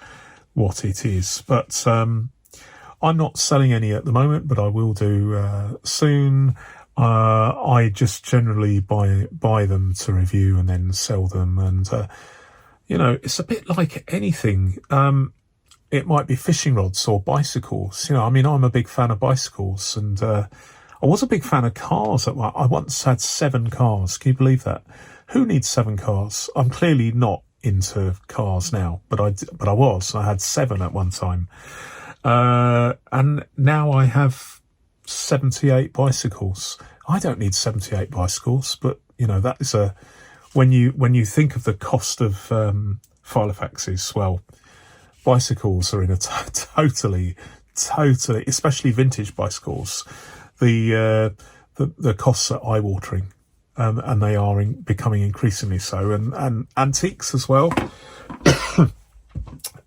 what it is. But I'm not selling any at the moment, but I will do soon. I just generally buy them to review and then sell them, and it's a bit like anything. It might be fishing rods or bicycles. I'm a big fan of bicycles, and I was a big fan of cars. I once had 7 cars. Can you believe that? Who needs 7 cars? I'm clearly not into cars now, but I had 7 at one time, and now I have 78 bicycles. I don't need 78 bicycles, but that is when you think of the cost of filofaxes, well, bicycles are in a totally, especially vintage bicycles. The costs are eye-watering, and they are becoming increasingly so. And antiques as well.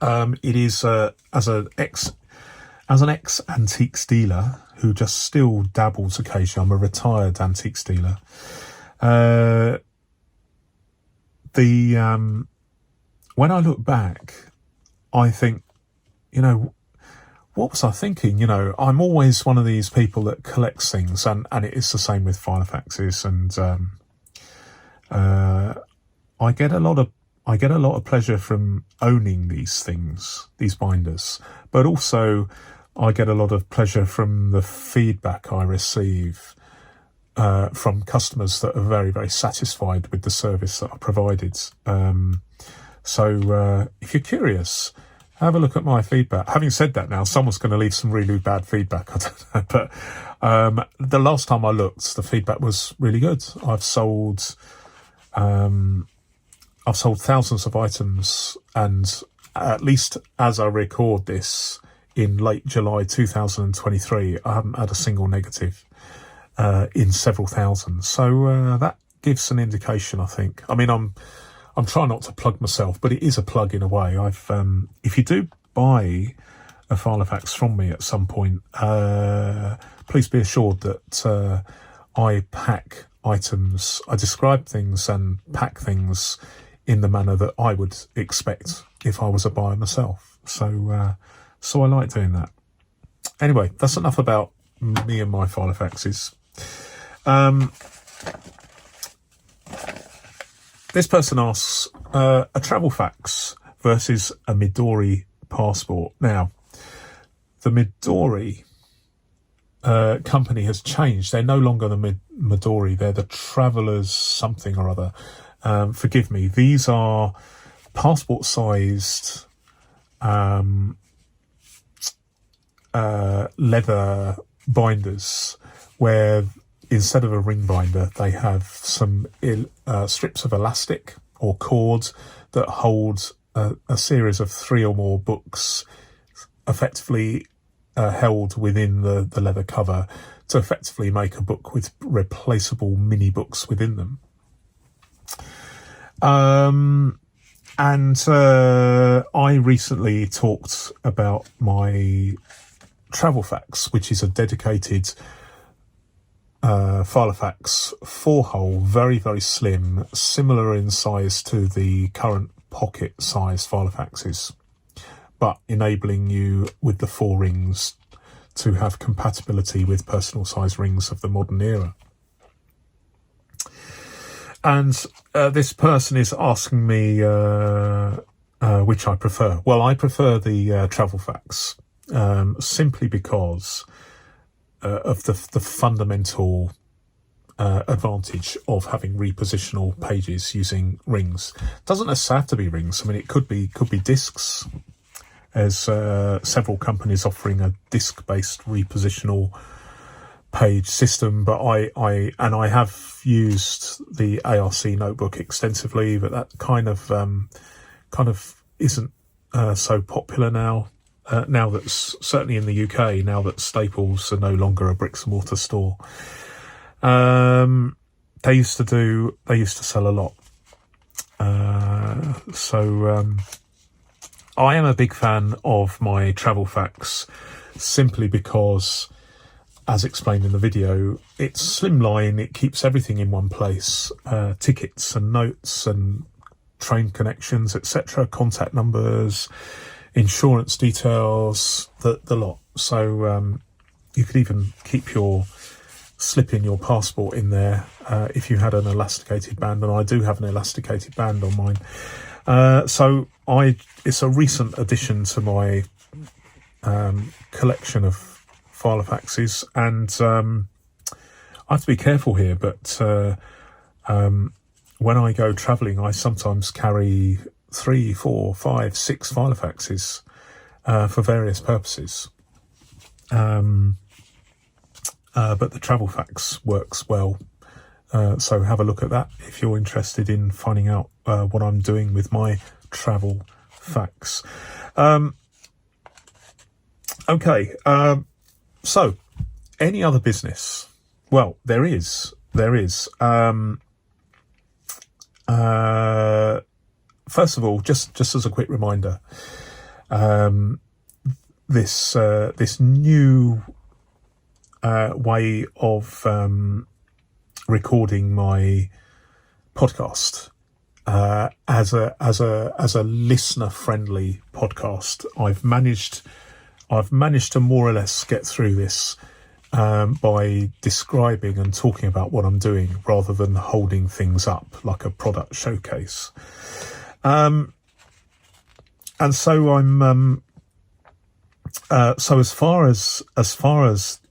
It is as an ex antiques dealer who just still dabbles occasionally. I'm a retired antiques dealer. When I look back, I think, what was I thinking? I'm always one of these people that collects things, and it is the same with filofaxes, and I get a lot of pleasure from owning these things, these binders, but also I get a lot of pleasure from the feedback I receive from customers that are very, very satisfied with the service that I provided. So if you're curious, have a look at my feedback. Having said that, now someone's going to leave some really bad feedback. I don't know, but the last time I looked, the feedback was really good. I've sold thousands of items, and at least as I record this in late July 2023, I haven't had a single negative in several thousand. So that gives an indication, I think. I mean, I'm trying not to plug myself, but it is a plug in a way. If you do buy a filofax from me at some point, please be assured that I pack items, I describe things and pack things in the manner that I would expect if I was a buyer myself. So I like doing that. Anyway, that's enough about me and my filofaxes. This person asks, a travel fax versus a Midori passport. Now, the Midori company has changed. They're no longer the Midori. They're the Travelers something or other. Forgive me. These are passport-sized leather binders where instead of a ring binder, they have some strips of elastic or cord that hold a series of 3 or more books effectively held within the leather cover to effectively make a book with replaceable mini books within them. And I recently talked about my travel fax, which is a dedicated filofax 4-hole, very, very slim, similar in size to the current pocket size filofaxes, but enabling you with the 4 rings to have compatibility with personal size rings of the modern era. And this person is asking me which I prefer. Well, I prefer the travel fax simply because of the fundamental advantage of having repositional pages using rings. Doesn't necessarily have to be rings. I mean, it could be discs. There's several companies offering a disc-based repositional page system, but I have used the ARC notebook extensively, but that kind of isn't so popular now. Now that's certainly in the UK, now that Staples are no longer a bricks and mortar store. They used to sell a lot. So I am a big fan of my travel fax simply because, as explained in the video, it's slimline, it keeps everything in one place, tickets and notes and train connections, etc., contact numbers, insurance details, the lot. So you could even slip in your passport in there if you had an elasticated band, and I do have an elasticated band on mine. So it's a recent addition to my collection of filofaxes, and I have to be careful here, but when I go travelling, I sometimes carry 3, 4, 5, 6 filofaxes for various purposes. But the travel fax works well. So have a look at that if you're interested in finding out what I'm doing with my travel fax. Okay. So any other business? Well, there is. First of all, just as a quick reminder, this new way of recording my podcast as a listener friendly podcast. I've managed to more or less get through this by describing and talking about what I'm doing rather than holding things up like a product showcase. And so I'm so as far as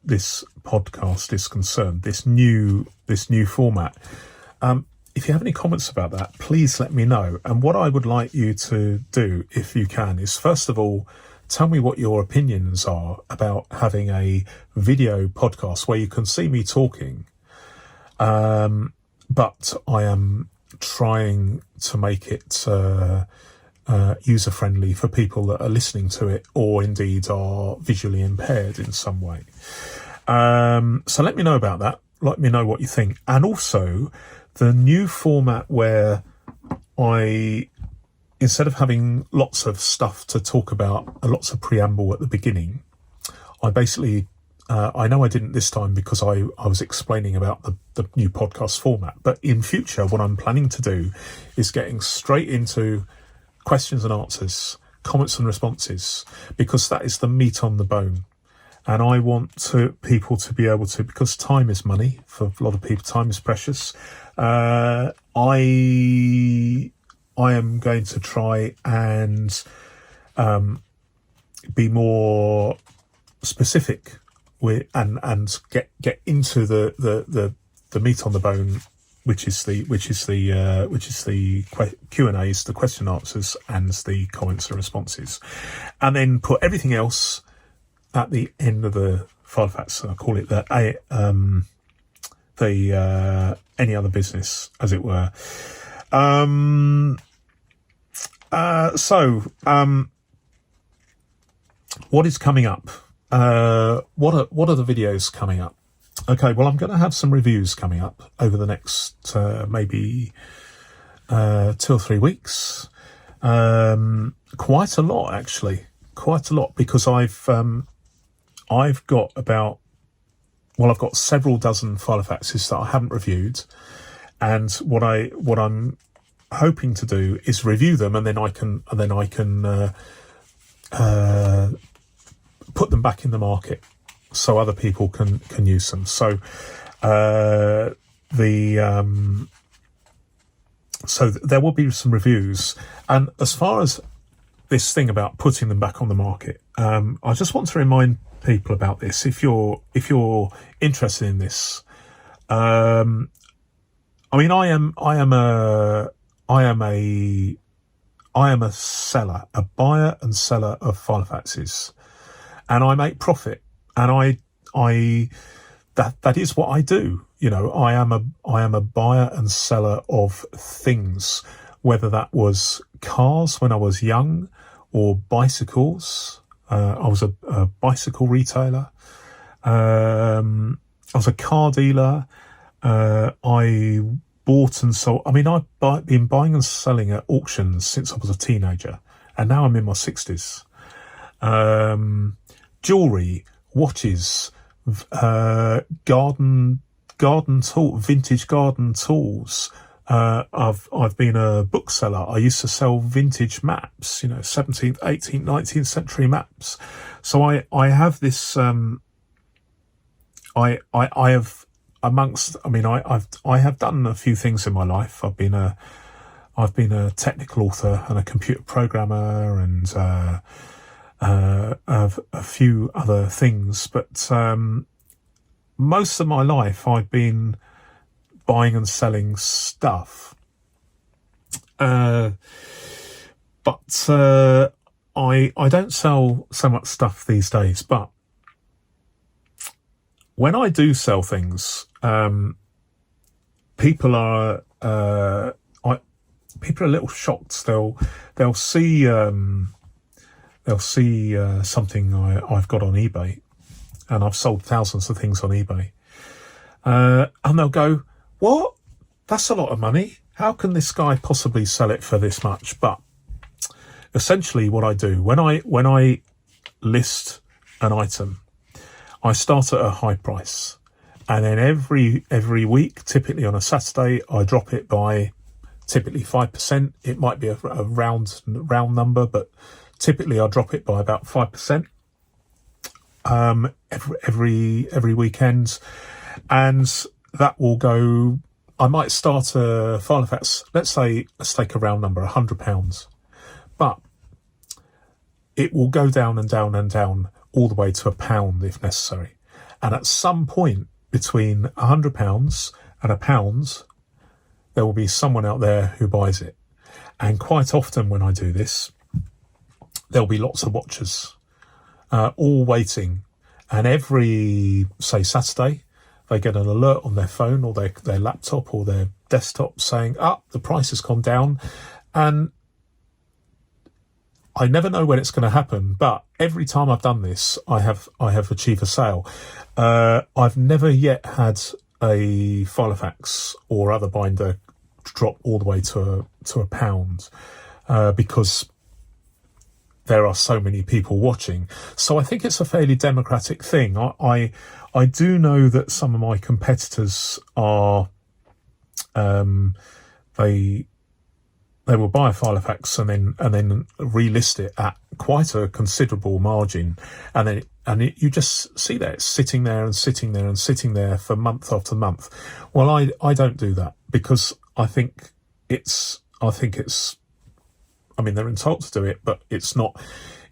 this podcast is concerned, this new format, if you have any comments about that, please let me know. And what I would like you to do, if you can, is first of all tell me what your opinions are about having a video podcast where you can see me talking, but I am trying to make it user-friendly for people that are listening to it or indeed are visually impaired in some way. So let me know about that. Let me know what you think. And also the new format where instead of having lots of stuff to talk about, lots of preamble at the beginning, I basically, I know I didn't this time because I was explaining about the new podcast format, but in future, what I'm planning to do is getting straight into questions and answers, comments and responses, because that is the meat on the bone. And I want people to be able to, because time is money for a lot of people, time is precious. I am going to try and be more specific with and get into the meat on the bone, which is the Q&As, the question and answers, and the comments and responses, and then put everything else at the end of the filofax. I call it the any other business, as it were. So what is coming up? What are the videos coming up? Okay, well, I'm going to have some reviews coming up over the next maybe 2 or 3 weeks. Quite a lot, actually. Quite a lot, because I've got I've got several dozen filofaxes that I haven't reviewed, and what I'm hoping to do is review them, and then I can put them back in the market so other people can use them. So so there will be some reviews. And as far as this thing about putting them back on the market, I just want to remind people about this. If you're interested in this, I mean, I am a seller, a buyer and seller of filofaxes, and I make profit, and that is what I do. You know, I am a buyer and seller of things, whether that was cars when I was young, or bicycles. I was a bicycle retailer. I was a car dealer. I bought and sold. I mean, I've been buying and selling at auctions since I was a teenager, and now I'm in my 60s. Jewelry, watches, garden tool, vintage garden tools. I've been a bookseller. I used to sell vintage maps, 17th, 18th, 19th century maps. So I have this. I have done a few things in my life. I've been a technical author and a computer programmer, and a few other things. But most of my life, I've been buying and selling stuff. But I don't sell so much stuff these days. But when I do sell things, people are people are a little shocked. They'll see something I've got on eBay, and I've sold thousands of things on eBay, and they'll go, "What? That's a lot of money. How can this guy possibly sell it for this much?" But essentially, what I do when I list an item, I start at a high price, and then every week, typically on a Saturday, I drop it by typically 5%. It might be a round number, but typically I drop it by about 5% every weekend, and that will go. I might start a filofax. Let's take a round number, £100, but it will go down and down and down all the way to £1 if necessary. And at some point between £100 and £1, there will be someone out there who buys it. And quite often when I do this, there'll be lots of watchers, all waiting. And every, say, Saturday, they get an alert on their phone or their laptop or their desktop saying, the price has gone down. And I never know when it's going to happen, but every time I've done this, I have achieved a sale. I've never yet had a filofax or other binder drop all the way to £1, because there are so many people watching. So I think it's a fairly democratic thing. I do know that some of my competitors are they will buy a filofax and then relist it at quite a considerable margin, and you just see that it's sitting there and sitting there and sitting there for month after month. Well, I don't do that, because I think it's. I mean, they're entitled to do it, but it's not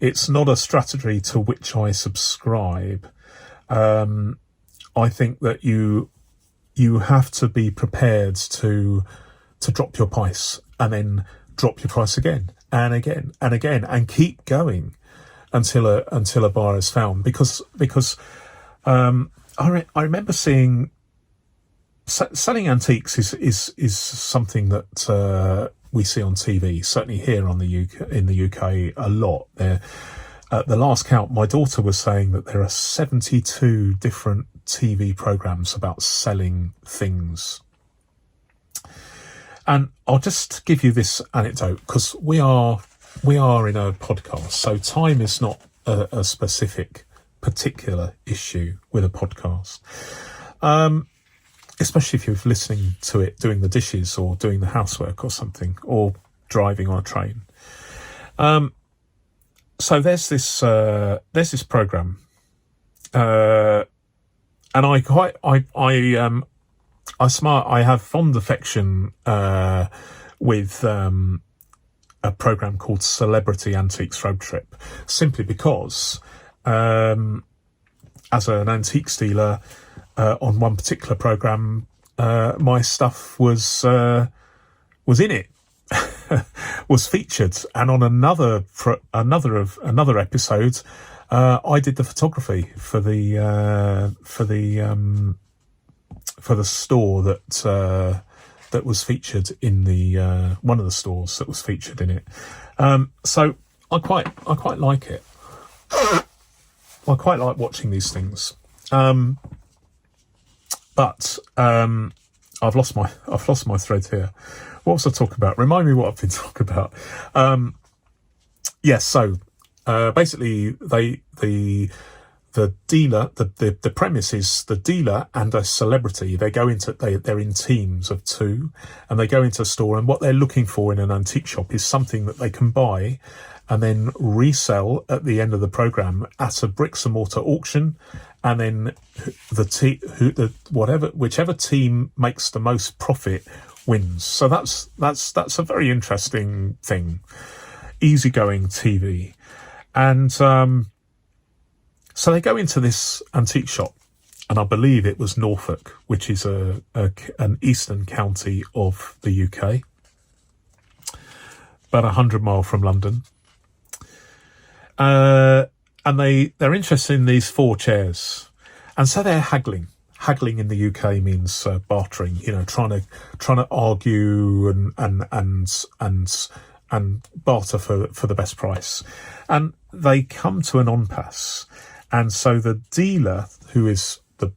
a strategy to which I subscribe. I think that you have to be prepared to drop your price, and then drop your price again and again and again, and keep going until a buyer is found. Because I remember seeing selling antiques is something that we see on TV, certainly here in the UK a lot. At the last count, my daughter was saying that there are 72 different TV programs about selling things. And I'll just give you this anecdote, because we are in a podcast, so time is not a specific particular issue with a podcast. Especially if you're listening to it doing the dishes or doing the housework or something, or driving on a train. So there's this program, and I have fond affection with a program called Celebrity Antiques Road Trip, simply because as an antiques dealer, on one particular program, my stuff was in it, was featured, and on another episode, I did the photography for the store that was featured in the one of the stores that was featured in it. So I quite like it. I quite like watching these things. But I've lost my thread here. What was I talking about? Remind me what I've been talking about. Yes. So basically, the dealer, the premise is the dealer and a celebrity. They're in teams of two, and they go into a store, and what they're looking for in an antique shop is something that they can buy and then resell at the end of the program at a bricks and mortar auction. And then whichever team makes the most profit wins. So that's a very interesting thing. Easygoing TV. And so they go into this antique shop, and I believe it was Norfolk, which is an eastern county of the UK. about 100 miles from London. And they're interested in these 4 chairs. And so they're haggling. Haggling in the UK means bartering, trying to argue and barter for the best price. And they come to an impasse. And so the dealer, who is the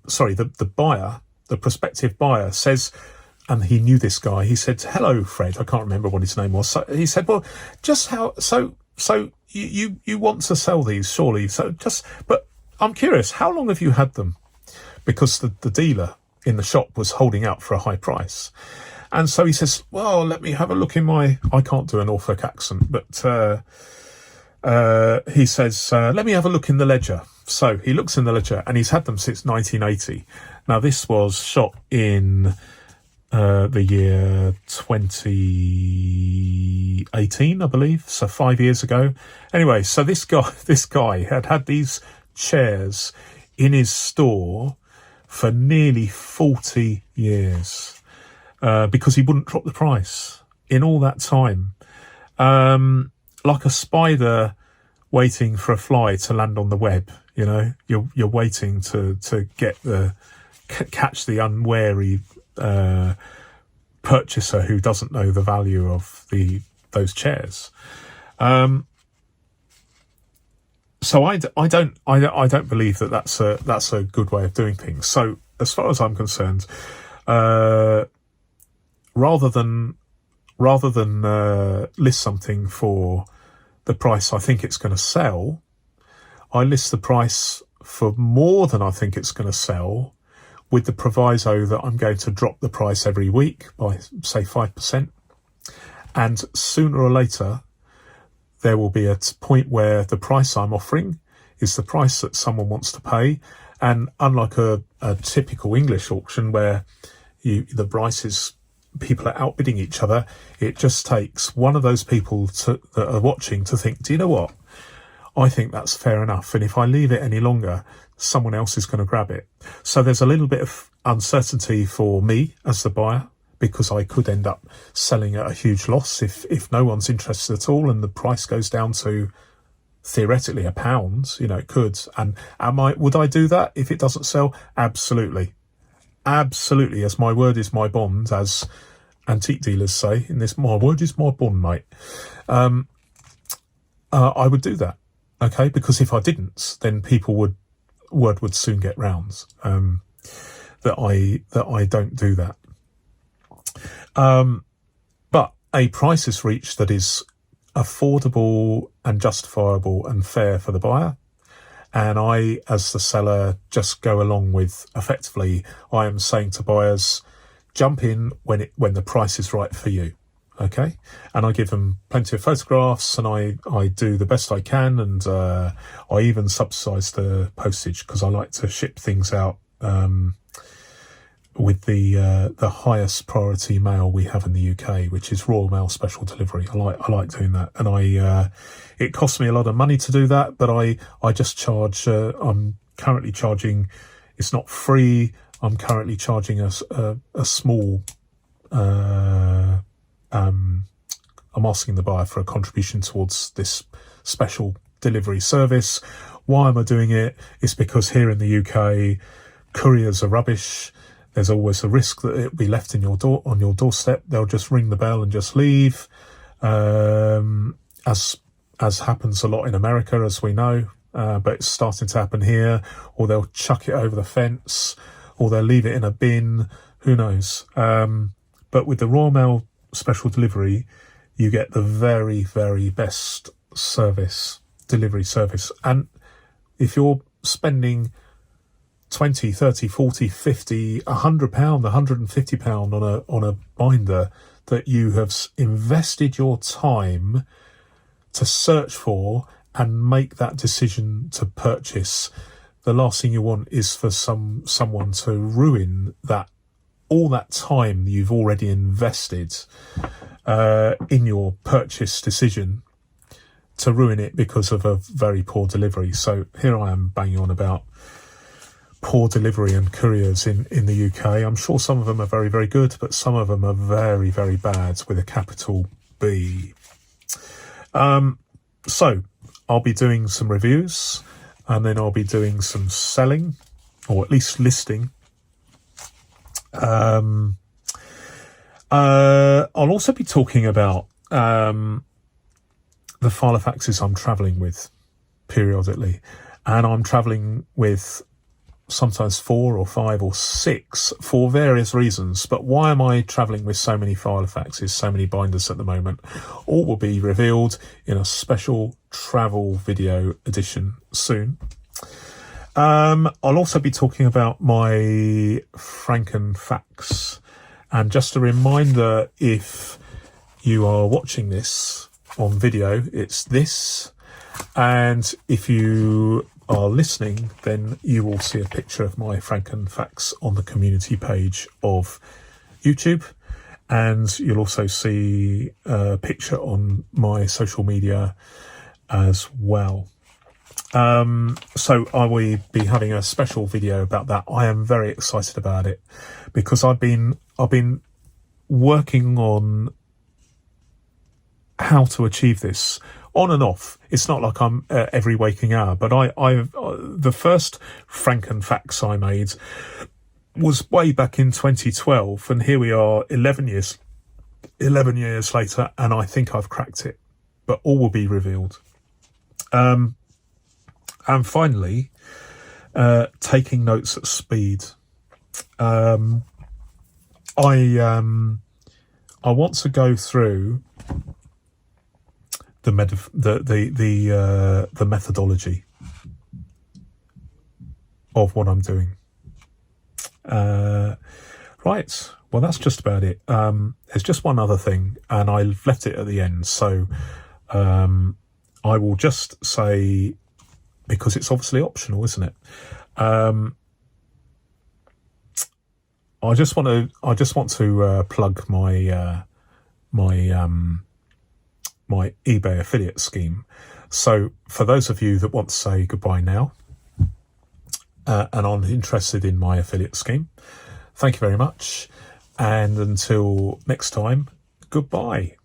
buyer, the prospective buyer, says, and he knew this guy, he said, "Hello, Fred." I can't remember what his name was. So he said, "Well, just how, so you want to sell these, surely. But I'm curious, how long have you had them?" Because the dealer in the shop was holding out for a high price. And so he says, "Well, let me have a look in I can't do a Norfolk accent, but he says, let me have a look in the ledger." So he looks in the ledger, and he's had them since 1980. Now, this was shot in the year 2018, I believe, so 5 years ago. Anyway, so this guy had these chairs in his store for nearly 40 years because he wouldn't drop the price in all that time. Like a spider waiting for a fly to land on the web, you're waiting to catch the unwary purchaser who doesn't know the value of those chairs. So I don't believe that that's a good way of doing things. So as far as I'm concerned, rather than list something for the price I think it's going to sell, I list the price for more than I think it's going to sell, with the proviso that I'm going to drop the price every week by, say, 5%. And sooner or later, there will be a point where the price I'm offering is the price that someone wants to pay. And unlike a typical English auction where the prices, people are outbidding each other, it just takes one of those people that are watching to think, "Do you know what? I think that's fair enough. And if I leave it any longer, someone else is going to grab it." So there's a little bit of uncertainty for me as the buyer, because I could end up selling at a huge loss if no one's interested at all and the price goes down to theoretically £1. It could. And would I do that if it doesn't sell? Absolutely. Absolutely. As my word is my bond, as antique dealers say, my word is my bond, mate. I would do that. Okay, because if I didn't, then word would soon get round that I don't do that. But a price is reached that is affordable and justifiable and fair for the buyer, and I, as the seller, just go along with, effectively, I am saying to buyers, jump in when the price is right for you. Okay, and I give them plenty of photographs, and I do the best I can, and I even subsidise the postage because I like to ship things out with the highest priority mail we have in the UK, which is Royal Mail Special Delivery. I like doing that, and it costs me a lot of money to do that, but I just charge. I'm currently charging. It's not free. I'm currently charging a small. I'm asking the buyer for a contribution towards this special delivery service. Why am I doing it? It's because here in the UK, couriers are rubbish. There's always a risk that it'll be left on your doorstep. They'll just ring the bell and just leave, as happens a lot in America, as we know. But it's starting to happen here. Or they'll chuck it over the fence, or they'll leave it in a bin. Who knows? But with the Royal Mail Special Delivery, you get the very, very best delivery service. And if you're spending 20, 30, 40, 50, £100, £150 on a binder that you have invested your time to search for and make that decision to purchase, the last thing you want is for someone to ruin all that time you've already invested in your purchase decision, to ruin it because of a very poor delivery. So here I am banging on about poor delivery and couriers in the UK. I'm sure some of them are very, very good, but some of them are very, very bad with a capital B. So I'll be doing some reviews, and then I'll be doing some selling, or at least listing. I'll also be talking about the filofaxes I'm travelling with periodically, and I'm travelling with sometimes 4 or 5 or 6 for various reasons. But why am I travelling with so many filofaxes, so many binders at the moment? All will be revealed in a special travel video edition soon. I'll also be talking about my Frankenfax. And just a reminder, if you are watching this on video, it's this. And if you are listening, then you will see a picture of my Frankenfax on the community page of YouTube. And you'll also see a picture on my social media as well. So I will be having a special video about that. I am very excited about it because I've been working on how to achieve this on and off. It's not like I'm every waking hour, but the first Frankenfax I made was way back in 2012, and here we are 11 years later, and I think I've cracked it, but all will be revealed. And finally, taking notes at speed. I want to go through the methodology of what I'm doing. Right. Well, that's just about it. There's just one other thing, and I've left it at the end. So I will just say, because it's obviously optional, isn't it? I just want to plug my my eBay affiliate scheme. So for those of you that want to say goodbye now and aren't interested in my affiliate scheme, thank you very much. And until next time, goodbye.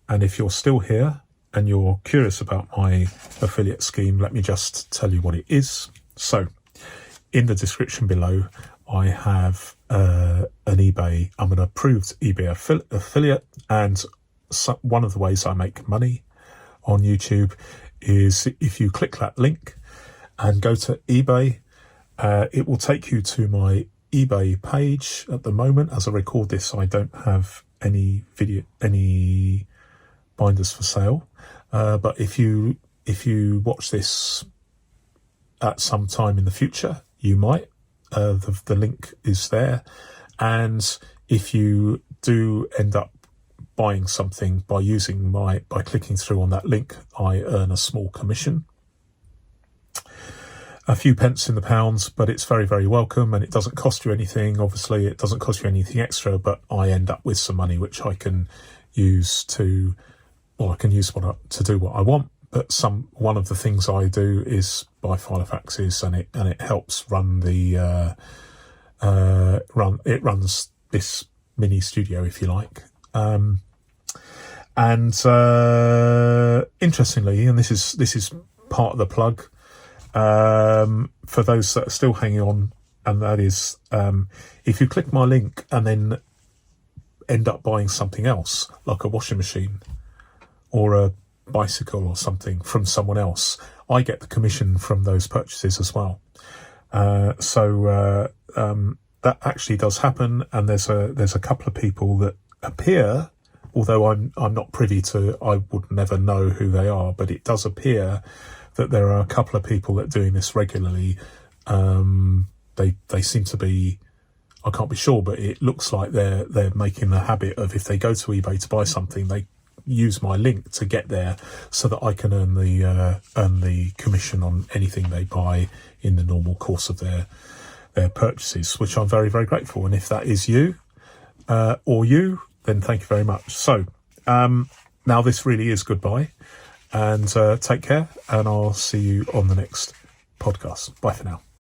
And if you're still here and you're curious about my affiliate scheme, let me just tell you what it is. So in the description below, I have I'm an approved eBay affiliate, and one of the ways I make money on YouTube is if you click that link and go to eBay, it will take you to my eBay page. At the moment, as I record this, I don't have any binders for sale, but if you watch this at some time in the future, you might. The link is there, and if you do end up buying something by clicking through on that link, I earn a small commission, a few pence in the pounds, but it's very, very welcome, and it doesn't cost you anything. Obviously, it doesn't cost you anything extra, but I end up with some money which I can use to do what I want. But one of the things I do is buy filofaxes, and it helps run it runs this mini studio, if you like. Interestingly, and this is part of the plug, for those that are still hanging on, and that is, if you click my link and then end up buying something else, like a washing machine or a bicycle or something from someone else, I get the commission from those purchases as well. So that actually does happen, and there's a couple of people that appear, although I'm not privy to, I would never know who they are, but it does appear that there are a couple of people that are doing this regularly. They seem to be, I can't be sure, but it looks like they're making the habit of, if they go to eBay to buy something, they use my link to get there, so that I can earn the commission on anything they buy in the normal course of their purchases, which I'm very, very grateful. And if that is you, then thank you very much. So now this really is goodbye, and take care, and I'll see you on the next podcast. Bye for now.